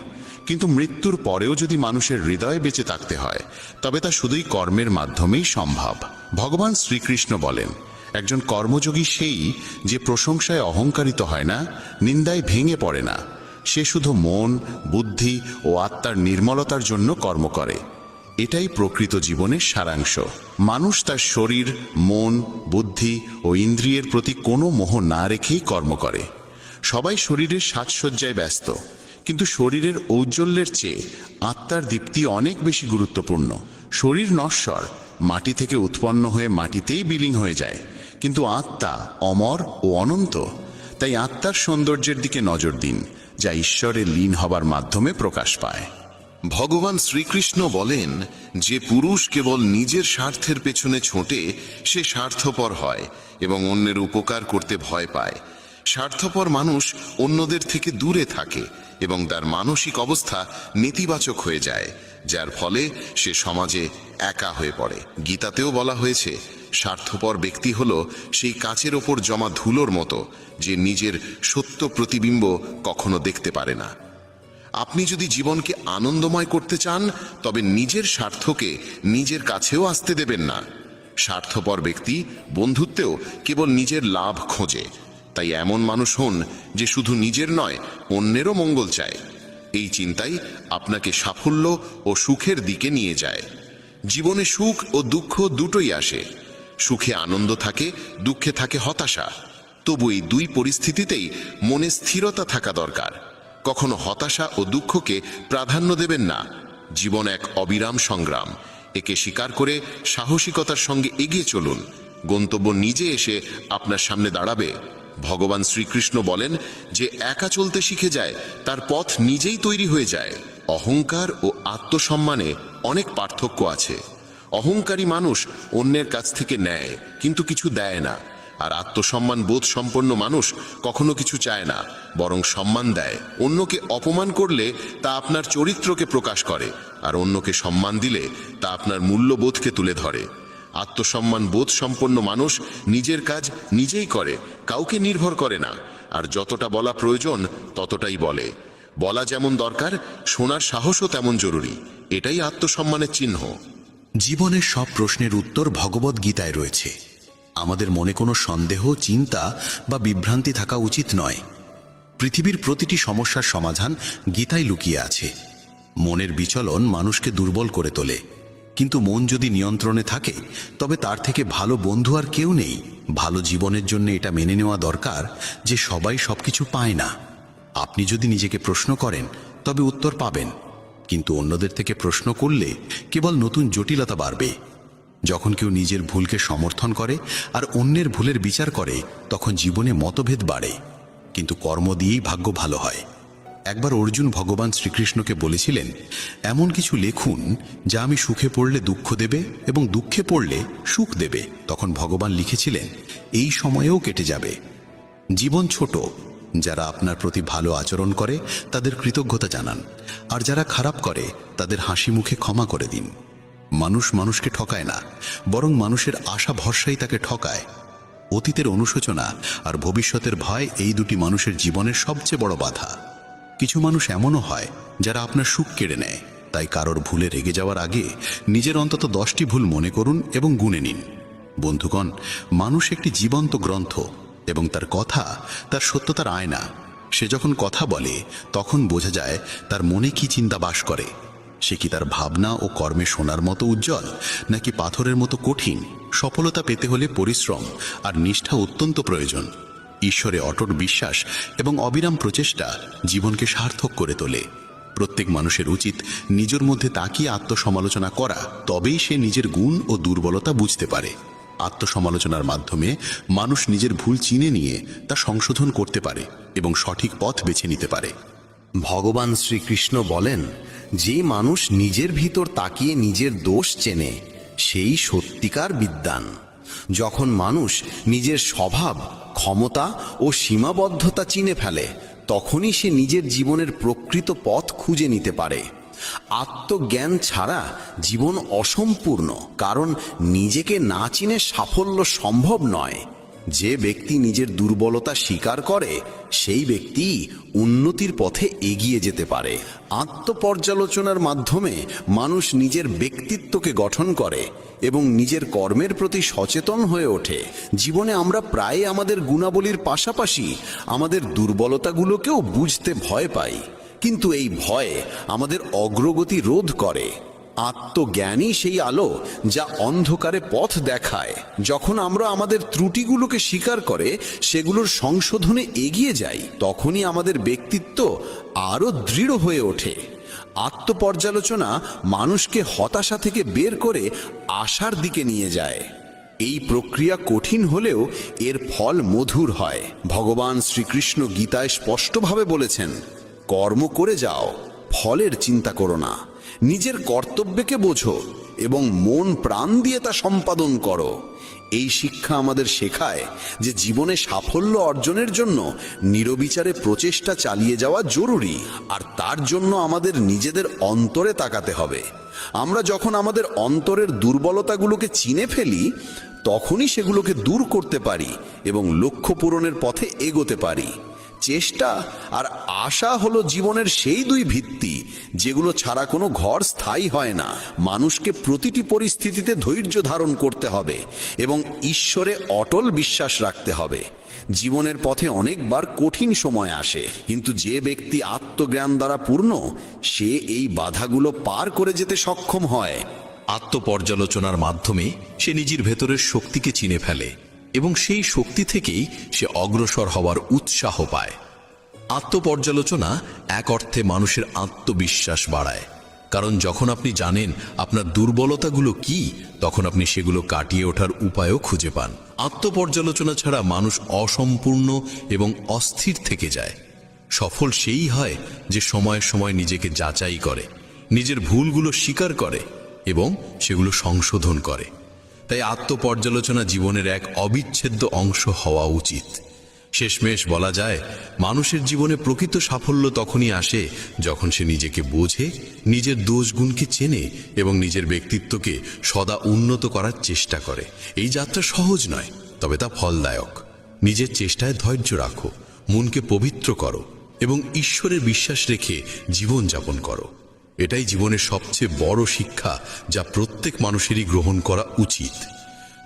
কিন্তু মৃত্যুর পরেও যদি মানুষের হৃদয়ে বেঁচে থাকতে হয় তবে তা শুধুই কর্মের মাধ্যমেই সম্ভব। ভগবান শ্রীকৃষ্ণ বলেন, একজন কর্মযোগী সেই যে প্রশংসায় অহংকারিত হয় না, নিন্দায় ভেঙে পড়ে না। সে শুধু মন, বুদ্ধি ও আত্মার নির্মলতার জন্য কর্ম করে। এটাই প্রকৃত জীবনের সারাংশ। মানুষ তার শরীর, মন, বুদ্ধি ও ইন্দ্রিয়ের প্রতি কোনো মোহ না রেখেই কর্ম করে। সবাই শরীরের সাজসজ্জায় ব্যস্ত, কিন্তু শরীরের ঔজ্জ্বল্যের চেয়ে আত্মার দীপ্তি অনেক বেশি গুরুত্বপূর্ণ। শরীর নশ্বর, মাটি থেকে উৎপন্ন হয়ে মাটিতেই বিলীন হয়ে যায়, কিন্তু আত্মা অমর ও অনন্ত। তাই আত্মার সৌন্দর্যের দিকে নজর দিন, যা ঈশ্বরে লীন হবার মাধ্যমে প্রকাশ পায়। ভগবান শ্রীকৃষ্ণ বলেন, যে পুরুষ কেবল নিজের স্বার্থের পেছনে ছোটে সে স্বার্থপর হয় এবং অন্যের উপকার করতে ভয় পায়। স্বার্থপর মানুষ অন্যদের থেকে দূরে থাকে এবং তার মানসিক অবস্থা নেতিবাচক হয়ে যায়, যার ফলে সে সমাজে একা হয়ে পড়ে। গীতাতেও বলা হয়েছে, স্বার্থপর ব্যক্তি হল সেই কাচের ওপর জমা ধুলোর মতো, যে নিজের সত্য প্রতিবিম্ব কখনো দেখতে পারে না। আপনি যদি জীবনকে আনন্দময় করতে চান তবে নিজের স্বার্থকে নিজের কাছেও আসতে দেবেন না। স্বার্থপর ব্যক্তি বন্ধুত্বেও কেবল নিজের লাভ খোঁজে। তাই এমন মানুষ হন যে শুধু নিজের নয়, অন্যেরও মঙ্গল চায়। এই চিন্তাই আপনাকে সাফল্য ও সুখের দিকে নিয়ে যায়। জীবনে সুখ ও দুঃখ দুটোই আসে। সুখে আনন্দ থাকে, দুঃখে থাকে হতাশা। তবু এই দুই পরিস্থিতিতেই মনে স্থিরতা থাকা দরকার। কখনো হতাশা ও দুঃখকে প্রাধান্য দেবেন না। জীবন এক অবিরাম সংগ্রাম। একে স্বীকার করে সাহসিকতার সঙ্গে এগিয়ে চলুন। গন্তব্য নিজে এসে আপনার সামনে দাঁড়াবে। ভগবান শ্রীকৃষ্ণ বলেন, যে একা চলতে শিখে যায় তার পথ নিজেই তৈরি হয়ে যায়। অহংকার ও আত্মসম্মানে অনেক পার্থক্য আছে। অহংকারী মানুষ অন্যের কাছ থেকে নেয় কিন্তু কিছু দেয় না, আর আত্মসম্মান বোধ সম্পন্ন মানুষ কখনো কিছু চায় না, বরং সম্মান দেয়। অন্যকে অপমান করলে তা আপনার চরিত্রকে প্রকাশ করে, আর অন্যকে সম্মান দিলে তা আপনার মূল্যবোধকে তুলে ধরে। আত্মসম্মান বোধ সম্পন্ন মানুষ নিজের কাজ নিজেই করে, কাউকে নির্ভর করে না, আর যতটা বলা প্রয়োজন ততটাই বলে। বলা যেমন দরকার, শোনার সাহসও তেমন জরুরি। এটাই আত্মসম্মানের চিহ্ন। জীবনের সব প্রশ্নের উত্তর ভগবদ্ গীতায় রয়েছে। আমাদের মনে কোনো সন্দেহ, চিন্তা বা বিভ্রান্তি থাকা উচিত নয়। পৃথিবীর প্রতিটি সমস্যার সমাধান গীতায় লুকিয়ে আছে। মনের বিচলন মানুষকে দুর্বল করে তোলে, কিন্তু মন যদি নিয়ন্ত্রণে থাকে তবে তার থেকে ভালো বন্ধু আর কেউ নেই। ভালো জীবনের জন্য এটা মেনে নেওয়া দরকার যে সবাই সবকিছু পায় না। আপনি যদি নিজেকে প্রশ্ন করেন তবে উত্তর পাবেন, কিন্তু অন্যদের থেকে প্রশ্ন করলে কেবল নতুন জটিলতা বাড়বে। যখন কেউ নিজের ভুলকে সমর্থন করে আর অন্যের ভুলের বিচার করে তখন জীবনে মতভেদ বাড়ে, কিন্তু কর্ম দিয়েই ভাগ্য ভালো হয়। একবার অর্জুন ভগবান শ্রীকৃষ্ণকে বলেছিলেন, এমন কিছু লেখুন যা আমি সুখে পড়লে দুঃখ দেবে এবং দুঃখে পড়লে সুখ দেবে। তখন ভগবান লিখেছিলেন, এই সময়েও কেটে যাবে। জীবন ছোট, যারা আপনার প্রতি ভালো আচরণ করে তাদের কৃতজ্ঞতা জানান, আর যারা খারাপ করে তাদের হাসি মুখে ক্ষমা করে দিন। মানুষ মানুষকে ঠকায় না, বরং মানুষের আশা ভরসাই তাকে ঠকায়। অতীতের অনুশোচনা আর ভবিষ্যতের ভয় এই দুটি মানুষের জীবনের সবচেয়ে বড় বাধা। কিছু মানুষ এমনও হয় যারা আপনার সুখ কেড়ে নেয়, তাই কারোর ভুলে রেগে যাওয়ার আগে নিজের অন্তত 10টি ভুল মনে করুন এবং গুনে নিন। বন্ধুগণ, মানুষ একটি জীবন্ত গ্রন্থ এবং তার কথা তার সত্যতার আয়না। সে যখন কথা বলে তখন বোঝা যায় তার মনে কি চিন্তা বাস করে। সে কি তার ভাবনা ও কর্মে সোনার মতো উজ্জ্বল, নাকি পাথরের মতো কঠিন? সফলতা পেতে হলে পরিশ্রম আর নিষ্ঠা অত্যন্ত প্রয়োজন। ঈশ্বরে অটট বিশ্বাস এবং অবিরাম প্রচেষ্টা জীবনকে সার্থক করে তোলে। প্রত্যেক মানুষের উচিত নিজের মধ্যে তাকিয়ে আত্মসমালোচনা করা, তবেই সে নিজের গুণ ও দুর্বলতা বুঝতে পারে। আত্মসমালোচনার মাধ্যমে মানুষ নিজের ভুল চিনে নিয়ে তা সংশোধন করতে পারে এবং সঠিক পথ বেছে নিতে পারে। ভগবান শ্রীকৃষ্ণ বলেন, যে মানুষ নিজের ভিতর তাকিয়ে নিজের দোষ চেনে সেই সত্যিকার বিদ্বান। যখন মানুষ নিজের স্বভাব, ক্ষমতা ও সীমাবদ্ধতা চিনে ফেলে তখনই সে নিজের জীবনের প্রকৃত পথ খুঁজে নিতে পারে। আত্মজ্ঞান ছাড়া জীবন অসম্পূর্ণ, কারণ নিজেকে না চিনে সাফল্য সম্ভব নয়। যে ব্যক্তি নিজের দুর্বলতা স্বীকার করে সেই ব্যক্তি উন্নতির পথে এগিয়ে যেতে পারে। আত্মপর্যালোচনার মাধ্যমে মানুষ নিজের ব্যক্তিত্বকে গঠন করে এবং নিজের কর্মের প্রতি সচেতন হয়ে ওঠে। জীবনে আমরা প্রায় আমাদের গুণাবলীর পাশাপাশি আমাদের দুর্বলতাগুলোকেও বুঝতে ভয় পাই, কিন্তু এই ভয় আমাদের অগ্রগতি রোধ করে। আত্মজ্ঞানই সেই আলো যা অন্ধকারে পথ দেখায়। যখন আমরা আমাদের ত্রুটিগুলোকে স্বীকার করে সেগুলোর সংশোধনে এগিয়ে যাই তখনই আমাদের ব্যক্তিত্ব আরও দৃঢ় হয়ে ওঠে। আত্মপর্যালোচনা মানুষকে হতাশা থেকে বের করে আশার দিকে নিয়ে যায়। এই প্রক্রিয়া কঠিন হলেও এর ফল মধুর হয়। ভগবান শ্রীকৃষ্ণ গীতায় স্পষ্টভাবে বলেছেন, কর্ম করে যাও, ফলের চিন্তা করো না। নিজের কর্তব্যকে বোঝো এবং মন প্রাণ দিয়ে তা সম্পাদন করো। এই শিক্ষা আমাদের শেখায় যে জীবনে সাফল্য অর্জনের জন্য নিরবিচারে প্রচেষ্টা চালিয়ে যাওয়া জরুরি, আর তার জন্য আমাদের নিজেদের অন্তরে তাকাতে হবে। আমরা যখন আমাদের অন্তরের দুর্বলতাগুলোকে চিনে ফেলি তখনই সেগুলোকে দূর করতে পারি এবং লক্ষ্য পূরণের পথে এগোতে পারি। চেষ্টা আর আশা হলো জীবনের সেই দুই ভিত্তি যেগুলো ছাড়া কোনো ঘর স্থায়ী হয় না। মানুষকে প্রতিটি পরিস্থিতিতে ধৈর্য ধারণ করতে হবে এবং ঈশ্বরে অটল বিশ্বাস রাখতে হবে। জীবনের পথে অনেকবার কঠিন সময় আসে, কিন্তু যে ব্যক্তি আত্মজ্ঞান দ্বারা পূর্ণ সে এই বাধাগুলো পার করে যেতে সক্ষম হয়। আত্মপর্যালোচনার মাধ্যমে সে নিজের ভেতরের শক্তিকে চিনে ফেলে এবং সেই শক্তি থেকেই সে অগ্রসর হওয়ার উৎসাহ পায়। আত্মপর্যালোচনা এক অর্থে মানুষের আত্মবিশ্বাস বাড়ায়, কারণ যখন আপনি জানেন আপনার দুর্বলতাগুলো কি তখন আপনি সেগুলো কাটিয়ে ওঠার উপায়ও খুঁজে পান। আত্মপর্যালোচনা ছাড়া মানুষ অসম্পূর্ণ এবং অস্থির থেকে যায়। সফল সেই হয় যে সময়ে সময় নিজেকে যাচাই করে, নিজের ভুলগুলো স্বীকার করে এবং সেগুলো সংশোধন করে। তাই আত্মপর্যালোচনা জীবনের এক অবিচ্ছেদ্য অংশ হওয়া উচিত। শেষমেশ বলা যায়, মানুষের জীবনে প্রকৃত সাফল্য তখনই আসে যখন সে নিজেকে বোঝে, নিজের দোষগুণকে চেনে এবং নিজের ব্যক্তিত্বকে সদা উন্নত করার চেষ্টা করে। এই যাত্রা সহজ নয়, তবে তা ফলদায়ক। নিজের চেষ্টায় ধৈর্য রাখো, মনকে পবিত্র করো এবং ঈশ্বরের বিশ্বাস রেখে জীবন যাপন করো। এটাই জীবনের সবচেয়ে বড় শিক্ষা যা প্রত্যেক মানুষেরই গ্রহণ করা উচিত।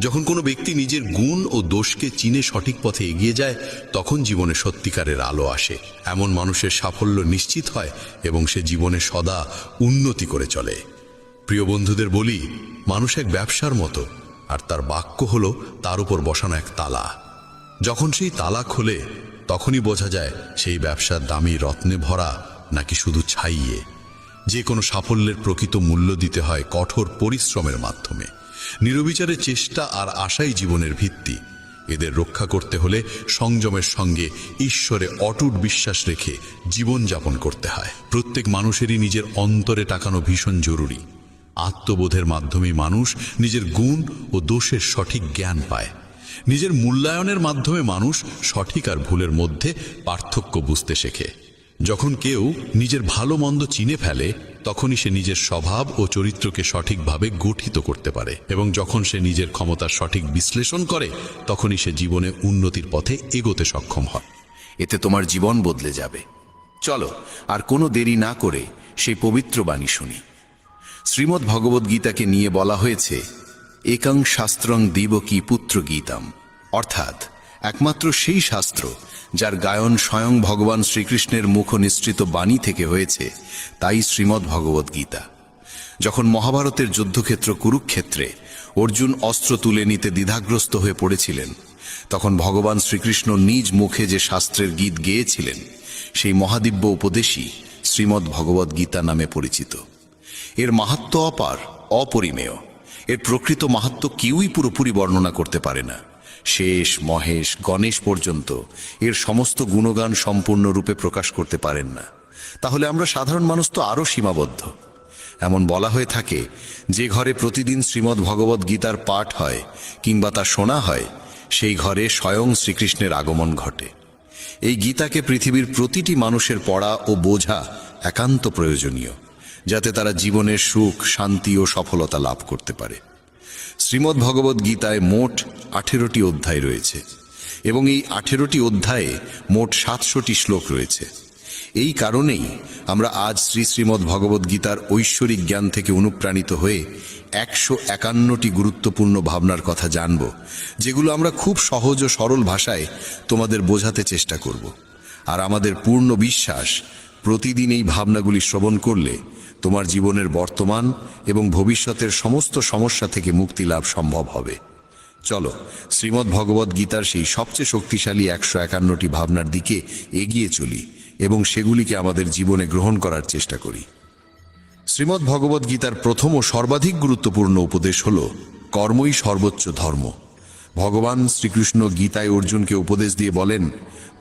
যখন কোনো ব্যক্তি নিজের গুণ ও দোষকে চিনে সঠিক পথে এগিয়ে যায় তখন জীবনে সত্যিকারের আলো আসে। এমন মানুষের সাফল্য নিশ্চিত হয় এবং সে জীবনে সদা উন্নতি করে চলে। প্রিয় বন্ধুদের বলি, মানুষ এক ব্যবসার মতো, আর তার বাক্য হলো তার উপর বসানো এক তালা। যখন সেই তালা খোলে তখনই বোঝা যায় সেই ব্যবসার দামি রত্নে ভরা নাকি শুধু ছাইয়ে। যে কোনো সাফল্যের প্রকৃত মূল্য দিতে হয় কঠোর পরিশ্রমের মাধ্যমে। নিরবিচারের চেষ্টা আর আশাই জীবনের ভিত্তি। এদের রক্ষা করতে হলে সংযমের সঙ্গে ঈশ্বরে অটুট বিশ্বাস রেখে জীবনযাপন করতে হয়। প্রত্যেক মানুষেরই নিজের অন্তরে টাকানো ভীষণ জরুরি। আত্মবোধের মাধ্যমে মানুষ নিজের গুণ ও দোষের সঠিক জ্ঞান পায়। নিজের মূল্যায়নের মাধ্যমে মানুষ সঠিক আর ভুলের মধ্যে পার্থক্য বুঝতে শেখে। যখন কেউ নিজের ভালো মন্দ চিনে ফেলে তখনই সে নিজের স্বভাব ও চরিত্রকে সঠিকভাবে গঠিত করতে পারে, এবং যখন সে নিজের ক্ষমতার সঠিক বিশ্লেষণ করে তখনই সে জীবনে উন্নতির পথে এগোতে সক্ষম হয়। এতে তোমার জীবন বদলে যাবে। চলো আর কোনো দেরি না করে সেই পবিত্র বাণী শুনি। শ্রীমদ্ ভগবদ্ গীতাকে নিয়ে বলা হয়েছে একং শাস্ত্রং দিবকী পুত্র গীতাম, অর্থাৎ একমাত্র সেই শাস্ত্র যার গায়ন স্বয়ং ভগবান শ্রীকৃষ্ণের মুখ নিঃসৃত বাণী থেকে হয়েছে, তাই শ্রীমদ্ ভগবদ্ গীতা। যখন মহাভারতের যুদ্ধক্ষেত্র কুরুক্ষেত্রে অর্জুন অস্ত্র তুলে নিতে দ্বিধাগ্রস্ত হয়ে পড়েছিলেন, তখন ভগবান শ্রীকৃষ্ণ নিজ মুখে যে শাস্ত্রের গীত গেয়েছিলেন সেই মহাদিব্য উপদেশই শ্রীমদ্ ভগবদ্ গীতা নামে পরিচিত। এর মাহাত্ম্য অপার, অপরিমেয়। এর প্রকৃত মাহাত্ম্য কেউই পুরোপুরি বর্ণনা করতে পারে না। শেষ, মহেশ, গণেশ পর্যন্ত এর সমস্ত গুণগান সম্পূর্ণরূপে প্রকাশ করতে পারেন না। তাহলে আমরা সাধারণ মানুষ তো আরও সীমাবদ্ধ। এমন বলা হয়ে থাকে, যে ঘরে প্রতিদিন শ্রীমদ্ ভগবদ্ গীতার পাঠ হয় কিংবা তা শোনা হয়, সেই ঘরে স্বয়ং শ্রীকৃষ্ণের আগমন ঘটে। এই গীতাকে পৃথিবীর প্রতিটি মানুষের পড়া ও বোঝা একান্ত প্রয়োজনীয়, যাতে তারা জীবনের সুখ, শান্তি ও সফলতা লাভ করতে পারে। শ্রীমদ্ ভগবদ্ গীতায় মোট 18টি অধ্যায় রয়েছে, এবং এই 18টি অধ্যায়ে মোট 700টি শ্লোক রয়েছে। এই কারণেই আমরা আজ শ্রীমদ্ ভগবদ্ গীতার ঐশ্বরিক জ্ঞান থেকে অনুপ্রাণিত হয়ে 151টি গুরুত্বপূর্ণ ভাবনার কথা জানব, যেগুলো আমরা খুব সহজ ও সরল ভাষায় তোমাদের বোঝাতে চেষ্টা করব। আর আমাদের পূর্ণ বিশ্বাস, প্রতিদিন এই ভাবনাগুলি শ্রবণ করলে তোমার জীবনের বর্তমান এবং ভবিষ্যতের সমস্ত সমস্যা থেকে মুক্তি লাভ সম্ভব হবে। চলো শ্রীমদ্ ভগবদ্ গীতার সেই সবচেয়ে শক্তিশালী 151টি ভাবনার দিকে এগিয়ে চলি এবং সেগুলিকে আমাদের জীবনে গ্রহণ করার চেষ্টা করি। শ্রীমদ্ ভগবদ্ গীতার প্রথম ও সর্বাধিক গুরুত্বপূর্ণ উপদেশ হল কর্মই সর্বোচ্চ ধর্ম। ভগবান শ্রীকৃষ্ণ গীতায় অর্জুনকে উপদেশ দিয়ে বলেন,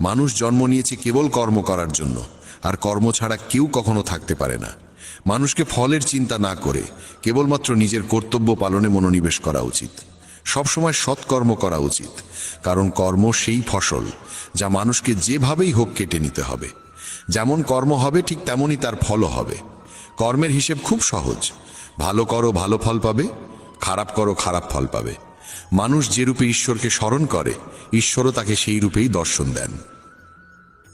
মানুষ জন্ম নিয়েছে কেবল কর্ম করার জন্য, আর কর্ম ছাড়া কেউ কখনো থাকতে পারে না। মানুষকে ফলের চিন্তা না করে কেবলমাত্র নিজের কর্তব্য পালনে মনোনিবেশ করা উচিত। সবসময় সৎকর্ম করা উচিত, কারণ কর্ম সেই ফসল যা মানুষকে যেভাবেই হোক কেটে নিতে হবে। যেমন কর্ম হবে ঠিক তেমনই তার ফলও হবে। কর্মের হিসেব খুব সহজ। ভালো করো, ভালো ফল পাবে; খারাপ করো, খারাপ ফল পাবে। মানুষ যে রূপে ঈশ্বরকে স্মরণ করে, ঈশ্বরও তাকে সেই রূপেই দর্শন দেন।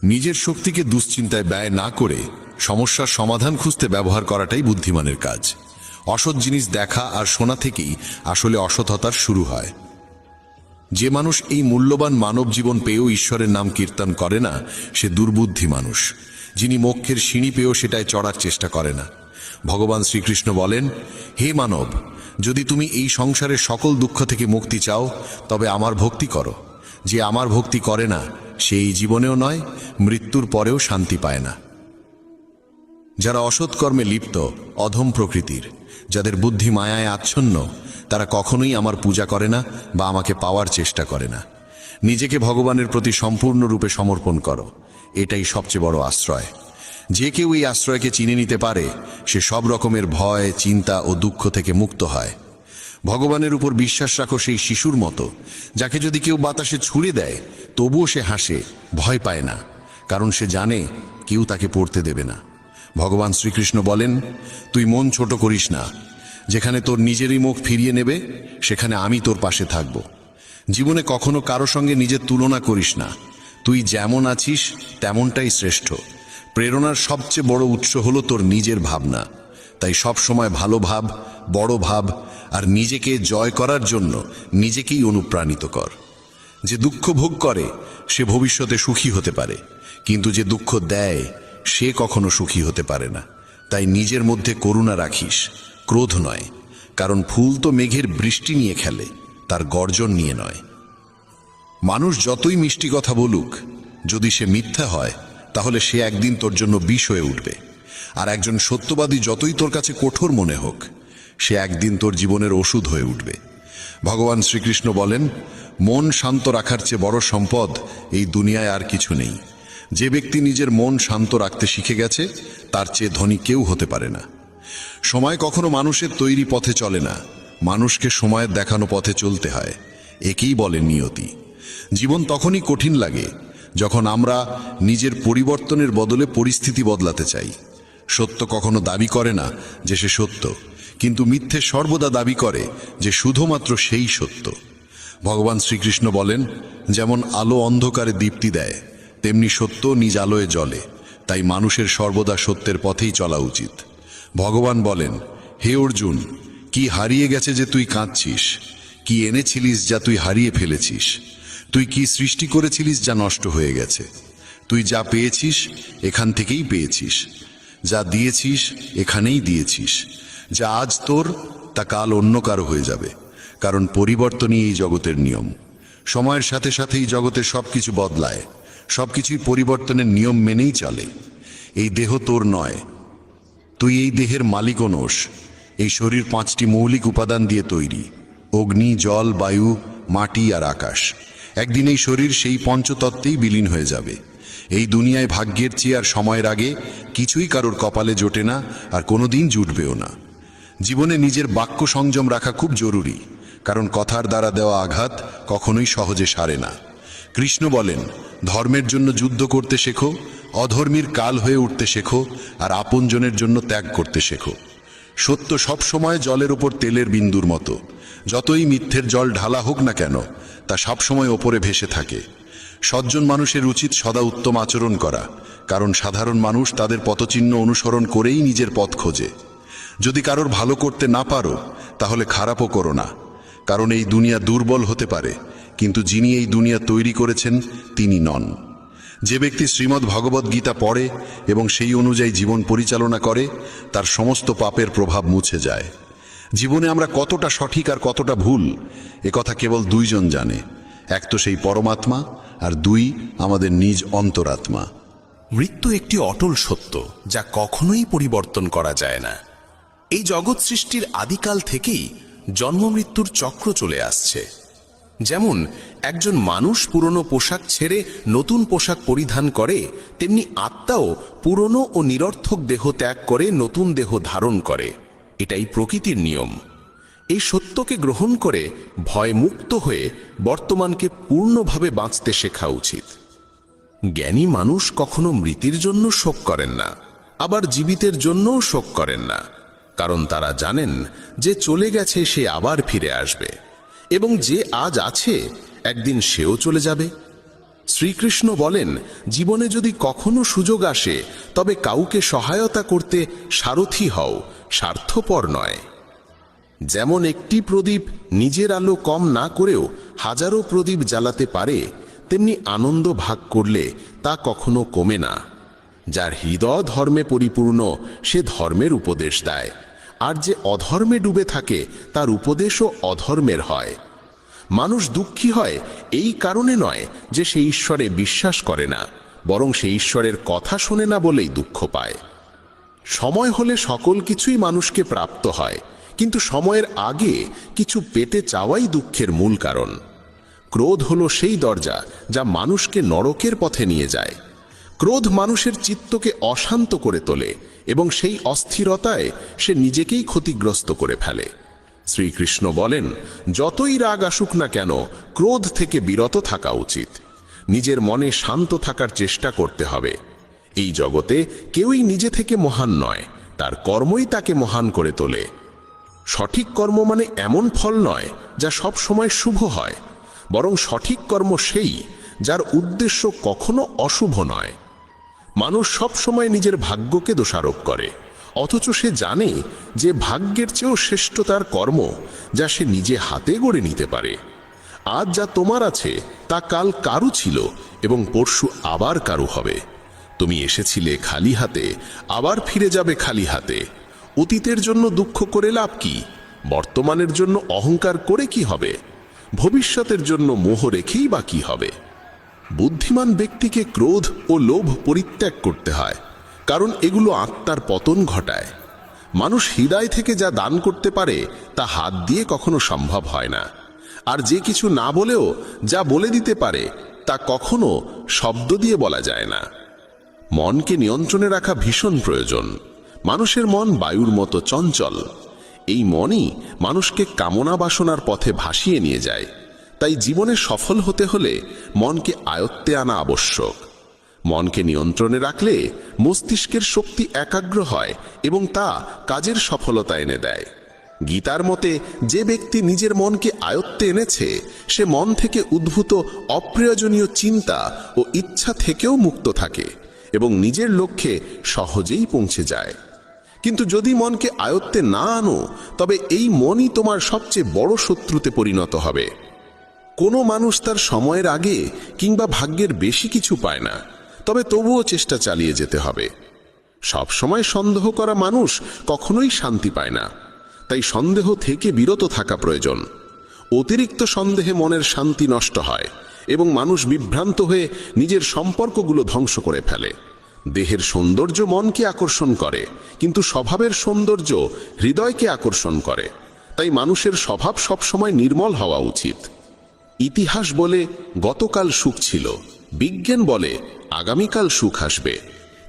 নিজের শক্তিকে দুশ্চিন্তায় ব্যয় না করে সমস্যার সমাধান খুঁজতে ব্যবহার করাটাই বুদ্ধিমানের কাজ। অসৎ জিনিস দেখা আর শোনা থেকেই আসলে অসৎতার শুরু হয়। যে মানুষ এই মূল্যবান মানব জীবন পেয়েও ঈশ্বরের নাম কীর্তন করে না, সে দুর্বুদ্ধি মানুষ, যিনি মোক্ষের সিঁড়ি পেয়েও সেটায় চড়ার চেষ্টা করে না। ভগবান শ্রীকৃষ্ণ বলেন, হে মানব, যদি তুমি এই সংসারের সকল দুঃখ থেকে মুক্তি চাও তবে আমার ভক্তি করো। যে আমার ভক্তি করে না সে এই জীবনেও নয়, মৃত্যুর পরেও শান্তি পায় না। যারা অসৎকর্মে লিপ্ত, অধম প্রকৃতির, যাদের বুদ্ধি মায়ায় আচ্ছন্ন, তারা কখনোই আমার পূজা করে না বা আমাকে পাওয়ার চেষ্টা করে না। নিজেকে ভগবানের প্রতি সম্পূর্ণরূপে সমর্পণ করো, এটাই সবচেয়ে বড় আশ্রয়। যে কেউ এই আশ্রয়কে চিনে নিতে পারে, সে সব রকমের ভয়, চিন্তা ও দুঃখ থেকে মুক্ত হয়। ভগবানের উপর বিশ্বাস রাখো সেই শিশুর মতো, যাকে যদি কেউ বাতাসে ছুঁড়ে দেয় তবুও সে হাসে, ভয় পায় না, কারণ সে জানে কেউ তাকে পড়তে দেবে না। ভগবান শ্রীকৃষ্ণ বলেন, তুই মন ছোট করিস না। যেখানে তোর নিজেরই মুখ ফিরিয়ে নেবে, সেখানে আমি তোর পাশে থাকব। জীবনে কখনো কারো সঙ্গে নিজের তুলনা করিস না। তুই যেমন আছিস তেমনটাই শ্রেষ্ঠ। প্রেরণার সবচেয়ে বড় উৎস হলো তোর নিজের ভাবনা। তাই সব সময় ভালো ভাব, বড় ভাব, আর নিজেকে জয় করার জন্য নিজেকেই অনুপ্রাণিত কর। যে দুঃখ ভোগ করে সে ভবিষ্যতে সুখী হতে পারে, কিন্তু যে দুঃখ দেয় সে কখনো সুখী হতে পারে না। তাই নিজের মধ্যে করুণা রাখিস, ক্রোধ নয়, কারণ ফুল তো মেঘের বৃষ্টি নিয়ে খেলে, তার গর্জন নিয়ে নয়। মানুষ যতই মিষ্টি কথা বলুক, যদি সে মিথ্যা হয় তাহলে সে একদিন তোর জন্য বিষ হয়ে উঠবে। আর একজন সত্যবাদী যতই তোর কাছে কঠোর মনে হোক, সে একদিন তোর জীবনের ওষুধ হয়ে উঠবে। ভগবান শ্রীকৃষ্ণ বলেন, মন শান্ত রাখার চেয়ে বড় সম্পদ এই দুনিয়ায় আর কিছু নেই। যে ব্যক্তি নিজের মন শান্ত রাখতে শিখে গেছে, তার চেয়ে ধনী কেউ হতে পারে না। সময় কখনো মানুষের তৈরি পথে চলে না, মানুষকে সময়ের দেখানো পথে চলতে হয়। একেই বলে নিয়তি। জীবন তখনই কঠিন লাগে যখন আমরা নিজের পরিবর্তনের বদলে পরিস্থিতি বদলাতে চাই। সত্য কখনো দাবি করে না যে সে সত্য, কিন্তু মিথ্যে সর্বদা দাবি করে যে শুধুমাত্র সেই সত্য। ভগবান শ্রীকৃষ্ণ বলেন, যেমন আলো অন্ধকারে দীপ্তি দেয়, তেমনি সত্য নিজ আলোয় জ্বলে। তাই মানুষের সর্বদা সত্যের পথেই চলা উচিত। ভগবান বলেন, হে অর্জুন, কি হারিয়ে গেছে যে তুই কাঁদছিস? কি এনেছিলিস যা তুই হারিয়ে ফেলেছিস? তুই কি সৃষ্টি করেছিলিস যা নষ্ট হয়ে গেছে? তুই যা পেয়েছিস এখান থেকেই পেয়েছিস, যা দিয়েছিস এখানেই দিয়েছিস। যা আজ তোর তা কাল অন্য কারো হয়ে যাবে, কারণ পরিবর্তনই এই জগতের নিয়ম। সময়ের সাথে সাথেই জগতের সবকিছু বদলায়, সবকিছুই পরিবর্তনের নিয়ম মেনেই চলে। এই দেহ তোর নয়, তুই এই দেহের মালিকও নোস। এই শরীর 5টি মৌলিক উপাদান দিয়ে তৈরি: অগ্নি, জল, বায়ু, মাটি আর আকাশ। একদিন এই শরীর সেই পঞ্চতত্ত্বেই বিলীন হয়ে যাবে। এই দুনিয়ায় ভাগ্যের চেয়ে আর সময়ের আগে কিছুই কারোর কপালে জোটে না, আর কোনোদিন জুটবেও না। জীবনে নিজের বাক্য সংযম রাখা খুব জরুরি, কারণ কথার দ্বারা দেওয়া আঘাত কখনোই সহজে সারে না। কৃষ্ণ বলেন, ধর্মের জন্য যুদ্ধ করতে শেখো, অধর্মীর কাল হয়ে উঠতে শেখো, আর আপনজনের জন্য ত্যাগ করতে শেখো। সত্য সব সময় জলের উপর তেলের বিন্দুর মতো। যতই মিথ্যের জল ঢালা হোক না কেন, তা সবসময় ওপরে ভেসে থাকে। সজ্জন মানুষের উচিত সদা উত্তম আচরণ করা, কারণ সাধারণ মানুষ তাদের পথচিহ্ন অনুসরণ করেই নিজের পথ খোঁজে। যদি কারোর ভালো করতে না পারো, তাহলে খারাপও করো না, কারণ এই দুনিয়া দুর্বল হতে পারে, কিন্তু যিনি এই দুনিয়া তৈরি করেছেন তিনি নন। যে ব্যক্তি শ্রীমদ্ ভগবদ্ গীতা পড়ে এবং সেই অনুযায়ী জীবন পরিচালনা করে, তার সমস্ত পাপের প্রভাব মুছে যায়। জীবনে আমরা কতটা সঠিক আর কতটা ভুল, একথা কেবল দুইজন জানে। এক তো সেই পরমাত্মা, আর দুই আমাদের নিজ অন্তরাত্মা। মৃত্যু একটি অটল সত্য, যা কখনোই পরিবর্তন করা যায় না। এই জগৎ সৃষ্টির আদিকাল থেকেই জন্ম মৃত্যুর চক্র চলে আসছে। যেমন একজন মানুষ পুরনো পোশাক ছেড়ে নতুন পোশাক পরিধান করে, তেমনি আত্মাও পুরনো ও নিরর্থক দেহ ত্যাগ করে নতুন দেহ ধারণ করে। এটাই প্রকৃতির নিয়ম। এই সত্যকে গ্রহণ করে ভয়মুক্ত হয়ে বর্তমানকে পূর্ণভাবে বাঁচতে শেখা উচিত। জ্ঞানী মানুষ কখনো মৃতের জন্য শোক করেন না, আবার জীবিতের জন্যও শোক করেন না, কারণ তারা জানেন যে চলে গেছে সে আবার ফিরে আসবে, এবং যে আজ আছে একদিন সেও চলে যাবে। শ্রীকৃষ্ণ বলেন, জীবনে যদি কখনো সুযোগ আসে, তবে কাউকে সহায়তা করতে সারথি হও, স্বার্থপর নয়। যেমন একটি প্রদীপ নিজের আলো কম না করেও হাজারো প্রদীপ জ্বালাতে পারে, তেমনি আনন্দ ভাগ করলে তা কখনো কমে না। যার হৃদয় ধর্মে পরিপূর্ণ, সে ধর্মের উপদেশ দেয়, আর যে অধর্মে ডুবে থাকে তার উপদেশও অধর্মের হয়। মানুষ দুঃখী হয় এই কারণে নয় যে সে ঈশ্বরে বিশ্বাস করে না, বরং সে ঈশ্বরের কথা শোনে না বলেই দুঃখ পায়। সময় হলে সকল কিছুই মানুষকে প্রাপ্ত হয়, কিন্তু সময়ের আগে কিছু পেতে চাওয়াই দুঃখের মূল কারণ। ক্রোধ হলো সেই দরজা যা মানুষকে নরকের পথে নিয়ে যায়। ক্রোধ মানুষের চিত্তকে অশান্ত করে তোলে এবং সেই অস্থিরতায় সে নিজেকেই ক্ষতিগ্রস্ত করে ফেলে। শ্রীকৃষ্ণ বলেন, যতই রাগ আসুক না কেন, ক্রোধ থেকে বিরত থাকা উচিত। নিজের মনে শান্ত থাকার চেষ্টা করতে হবে। এই জগতে কেউই নিজে থেকে মহান নয়, তার কর্মই তাকে মহান করে তোলে। সঠিক কর্ম মানে এমন ফল নয় যা সব সময় শুভ হয়, বরং সঠিক কর্ম সেই যার উদ্দেশ্য কখনো অশুভ নয়। মানুষ সব সময় নিজের ভাগ্যকে দোষারোপ করে, অথচ সে জানে যে ভাগ্যের চেয়েও শ্রেষ্ঠ তার কর্ম, যা সে নিজে হাতে গড়ে নিতে পারে। আজ যা তোমার আছে তা কাল কারু ছিল এবং পরশু আবার কারু হবে। তুমি এসেছিলে খালি হাতে, আবার ফিরে যাবে খালি হাতে। অতীতের জন্য দুঃখ করে লাভ কি? বর্তমানের জন্য অহংকার করে কি হবে? ভবিষ্যতের জন্য মোহ রেখেই বা কি হবে? বুদ্ধিমান ব্যক্তিকে ক্রোধ ও লোভ পরিত্যাগ করতে হয়, কারণ এগুলো আত্মার পতন ঘটায়। মানুষ হৃদয় থেকে যা দান করতে পারে তা হাত দিয়ে কখনো সম্ভব হয় না, আর যে কিছু না বলেও যা বলে দিতে পারে তা কখনো শব্দ দিয়ে বলা যায় না। মনকে নিয়ন্ত্রণে রাখা ভীষণ প্রয়োজন। মানুষের মন বায়ুর মতো চঞ্চল। এই মনই মানুষকে কামনা বাসনার পথে ভাসিয়ে নিয়ে যায়। তাই জীবনে সফল হতে হলে মনকে আয়ত্তে আনা আবশ্যক। মনকে নিয়ন্ত্রণে রাখলে মস্তিষ্কের শক্তি একাগ্র হয় এবং তা কাজের সফলতা এনে দেয়। গীতার মতে যে ব্যক্তি নিজের মনকে আয়ত্তে এনেছে সে মন থেকে উদ্ভূত অপ্রয়োজনীয় চিন্তা ও ইচ্ছা থেকেও মুক্ত থাকে এবং নিজের লক্ষ্যে সহজেই পৌঁছে যায়। কিন্তু যদি মনকে আয়ত্তে না আনো তবে এই মনই তোমার সবচেয়ে বড় শত্রুতে পরিণত হবে। কোনো মানুষ তার সময়ের আগে কিংবা ভাগ্যের বেশি কিছু পায় না, তবে তবুও চেষ্টা চালিয়ে যেতে হবে। সব সময় সন্দেহ করা মানুষ কখনোই শান্তি পায় না, তাই সন্দেহ থেকে বিরত থাকা প্রয়োজন। অতিরিক্ত সন্দেহে মনের শান্তি নষ্ট হয় এবং মানুষ বিভ্রান্ত হয়ে নিজের সম্পর্কগুলো ধ্বংস করে ফেলে। দেহের সৌন্দর্য মনকে আকর্ষণ করে, কিন্তু স্বভাবের সৌন্দর্য হৃদয়কে আকর্ষণ করে। তাই মানুষের স্বভাব সবসময় নির্মল হওয়া উচিত। ইতিহাস বলে গতকাল সুখ ছিল, বিজ্ঞান বলে আগামীকাল সুখ আসবে,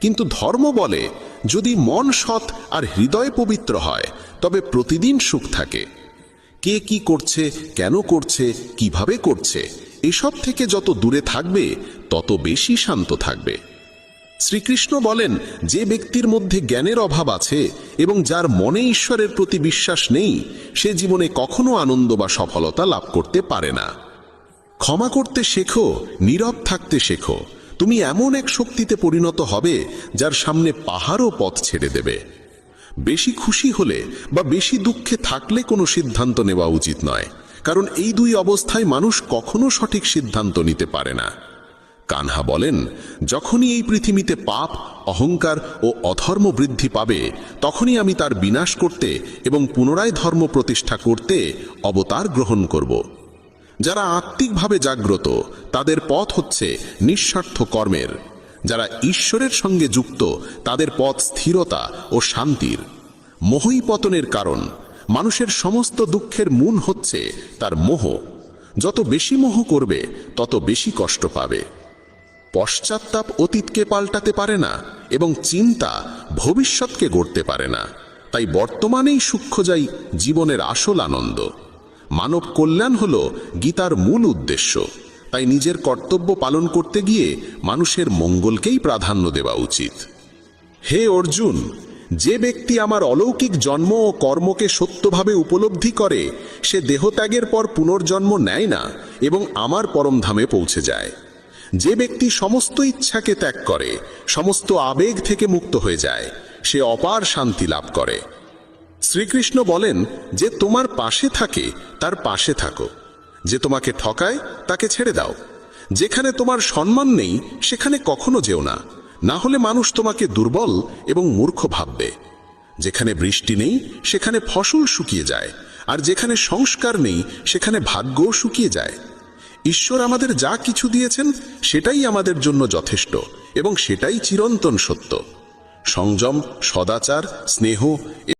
কিন্তু ধর্ম বলে যদি মন সৎ আর হৃদয় পবিত্র হয় তবে প্রতিদিন সুখ থাকে। কে কি করছে, কেন করছে, কিভাবে করছে, এসব থেকে যত দূরে থাকবে তত বেশি শান্ত থাকবে। শ্রীকৃষ্ণ বলেন, যে ব্যক্তির মধ্যে জ্ঞানের অভাব আছে এবং যার মনে ঈশ্বরের প্রতি বিশ্বাস নেই সে জীবনে কখনো আনন্দ বা সফলতা লাভ করতে পারে না। ক্ষমা করতে শেখো, নীরব থাকতে শেখো। তুমি এমন এক শক্তিতে পরিণত হবে যার সামনে পাহাড়ও পথ ছেড়ে দেবে। বেশি খুশি হলে বা বেশি দুঃখে থাকলে কোনো সিদ্ধান্ত নেওয়া উচিত নয়, কারণ এই দুই অবস্থায় মানুষ কখনো সঠিক সিদ্ধান্ত নিতে পারে না। কানহা বলেন, যখনই এই পৃথিবীতে পাপ, অহংকার ও অধর্ম বৃদ্ধি পাবে তখনই আমি তার বিনাশ করতে এবং পুনরায় ধর্ম প্রতিষ্ঠা করতে অবতার গ্রহণ করব। যারা আত্মিকভাবে জাগ্রত তাদের পথ হচ্ছে নিঃস্বার্থ কর্মের। যারা ঈশ্বরের সঙ্গে যুক্ত তাদের পথ স্থিরতা ও শান্তির। মোহই পতনের কারণ। মানুষের সমস্ত দুঃখের মূল হচ্ছে তার মোহ। যত বেশি মোহ করবে তত বেশি কষ্ট পাবে। পশ্চাত্তাপ অতীতকে পাল্টাতে পারে না এবং চিন্তা ভবিষ্যৎকে গড়তে পারে না। তাই বর্তমানেই সূক্ষ্ম যাই জীবনের আসল আনন্দ। মানব কল্যাণ হল গীতার মূল উদ্দেশ্য। তাই নিজের কর্তব্য পালন করতে গিয়ে মানুষের মঙ্গলকেই প্রাধান্য দেওয়া উচিত। হে অর্জুন, যে ব্যক্তি আমার অলৌকিক জন্ম ও কর্মকে সত্যভাবে উপলব্ধি করে সে দেহত্যাগের পর পুনর্জন্ম নেয় না এবং আমার পরমধামে পৌঁছে যায়। যে ব্যক্তি সমস্ত ইচ্ছাকে ত্যাগ করে, সমস্ত আবেগ থেকে মুক্ত হয়ে যায়, সে অপার শান্তি লাভ করে। শ্রীকৃষ্ণ বলেন, যে তোমার পাশে থাকে তার পাশে থাকো, যে তোমাকে ঠকায় তাকে ছেড়ে দাও। যেখানে তোমার সম্মান নেই সেখানে কখনো যেও না, না হলে মানুষ তোমাকে দুর্বল এবং মূর্খ ভাববে। যেখানে বৃষ্টি নেই সেখানে ফসল শুকিয়ে যায়, আর যেখানে সংস্কার নেই সেখানে ভাগ্যও শুকিয়ে যায়। ঈশ্বর আমাদের যা কিছু দিয়েছেন সেটাই আমাদের জন্য যথেষ্ট এবং সেটাই চিরন্তন সত্য। সংযম, সদাচার, স্নেহ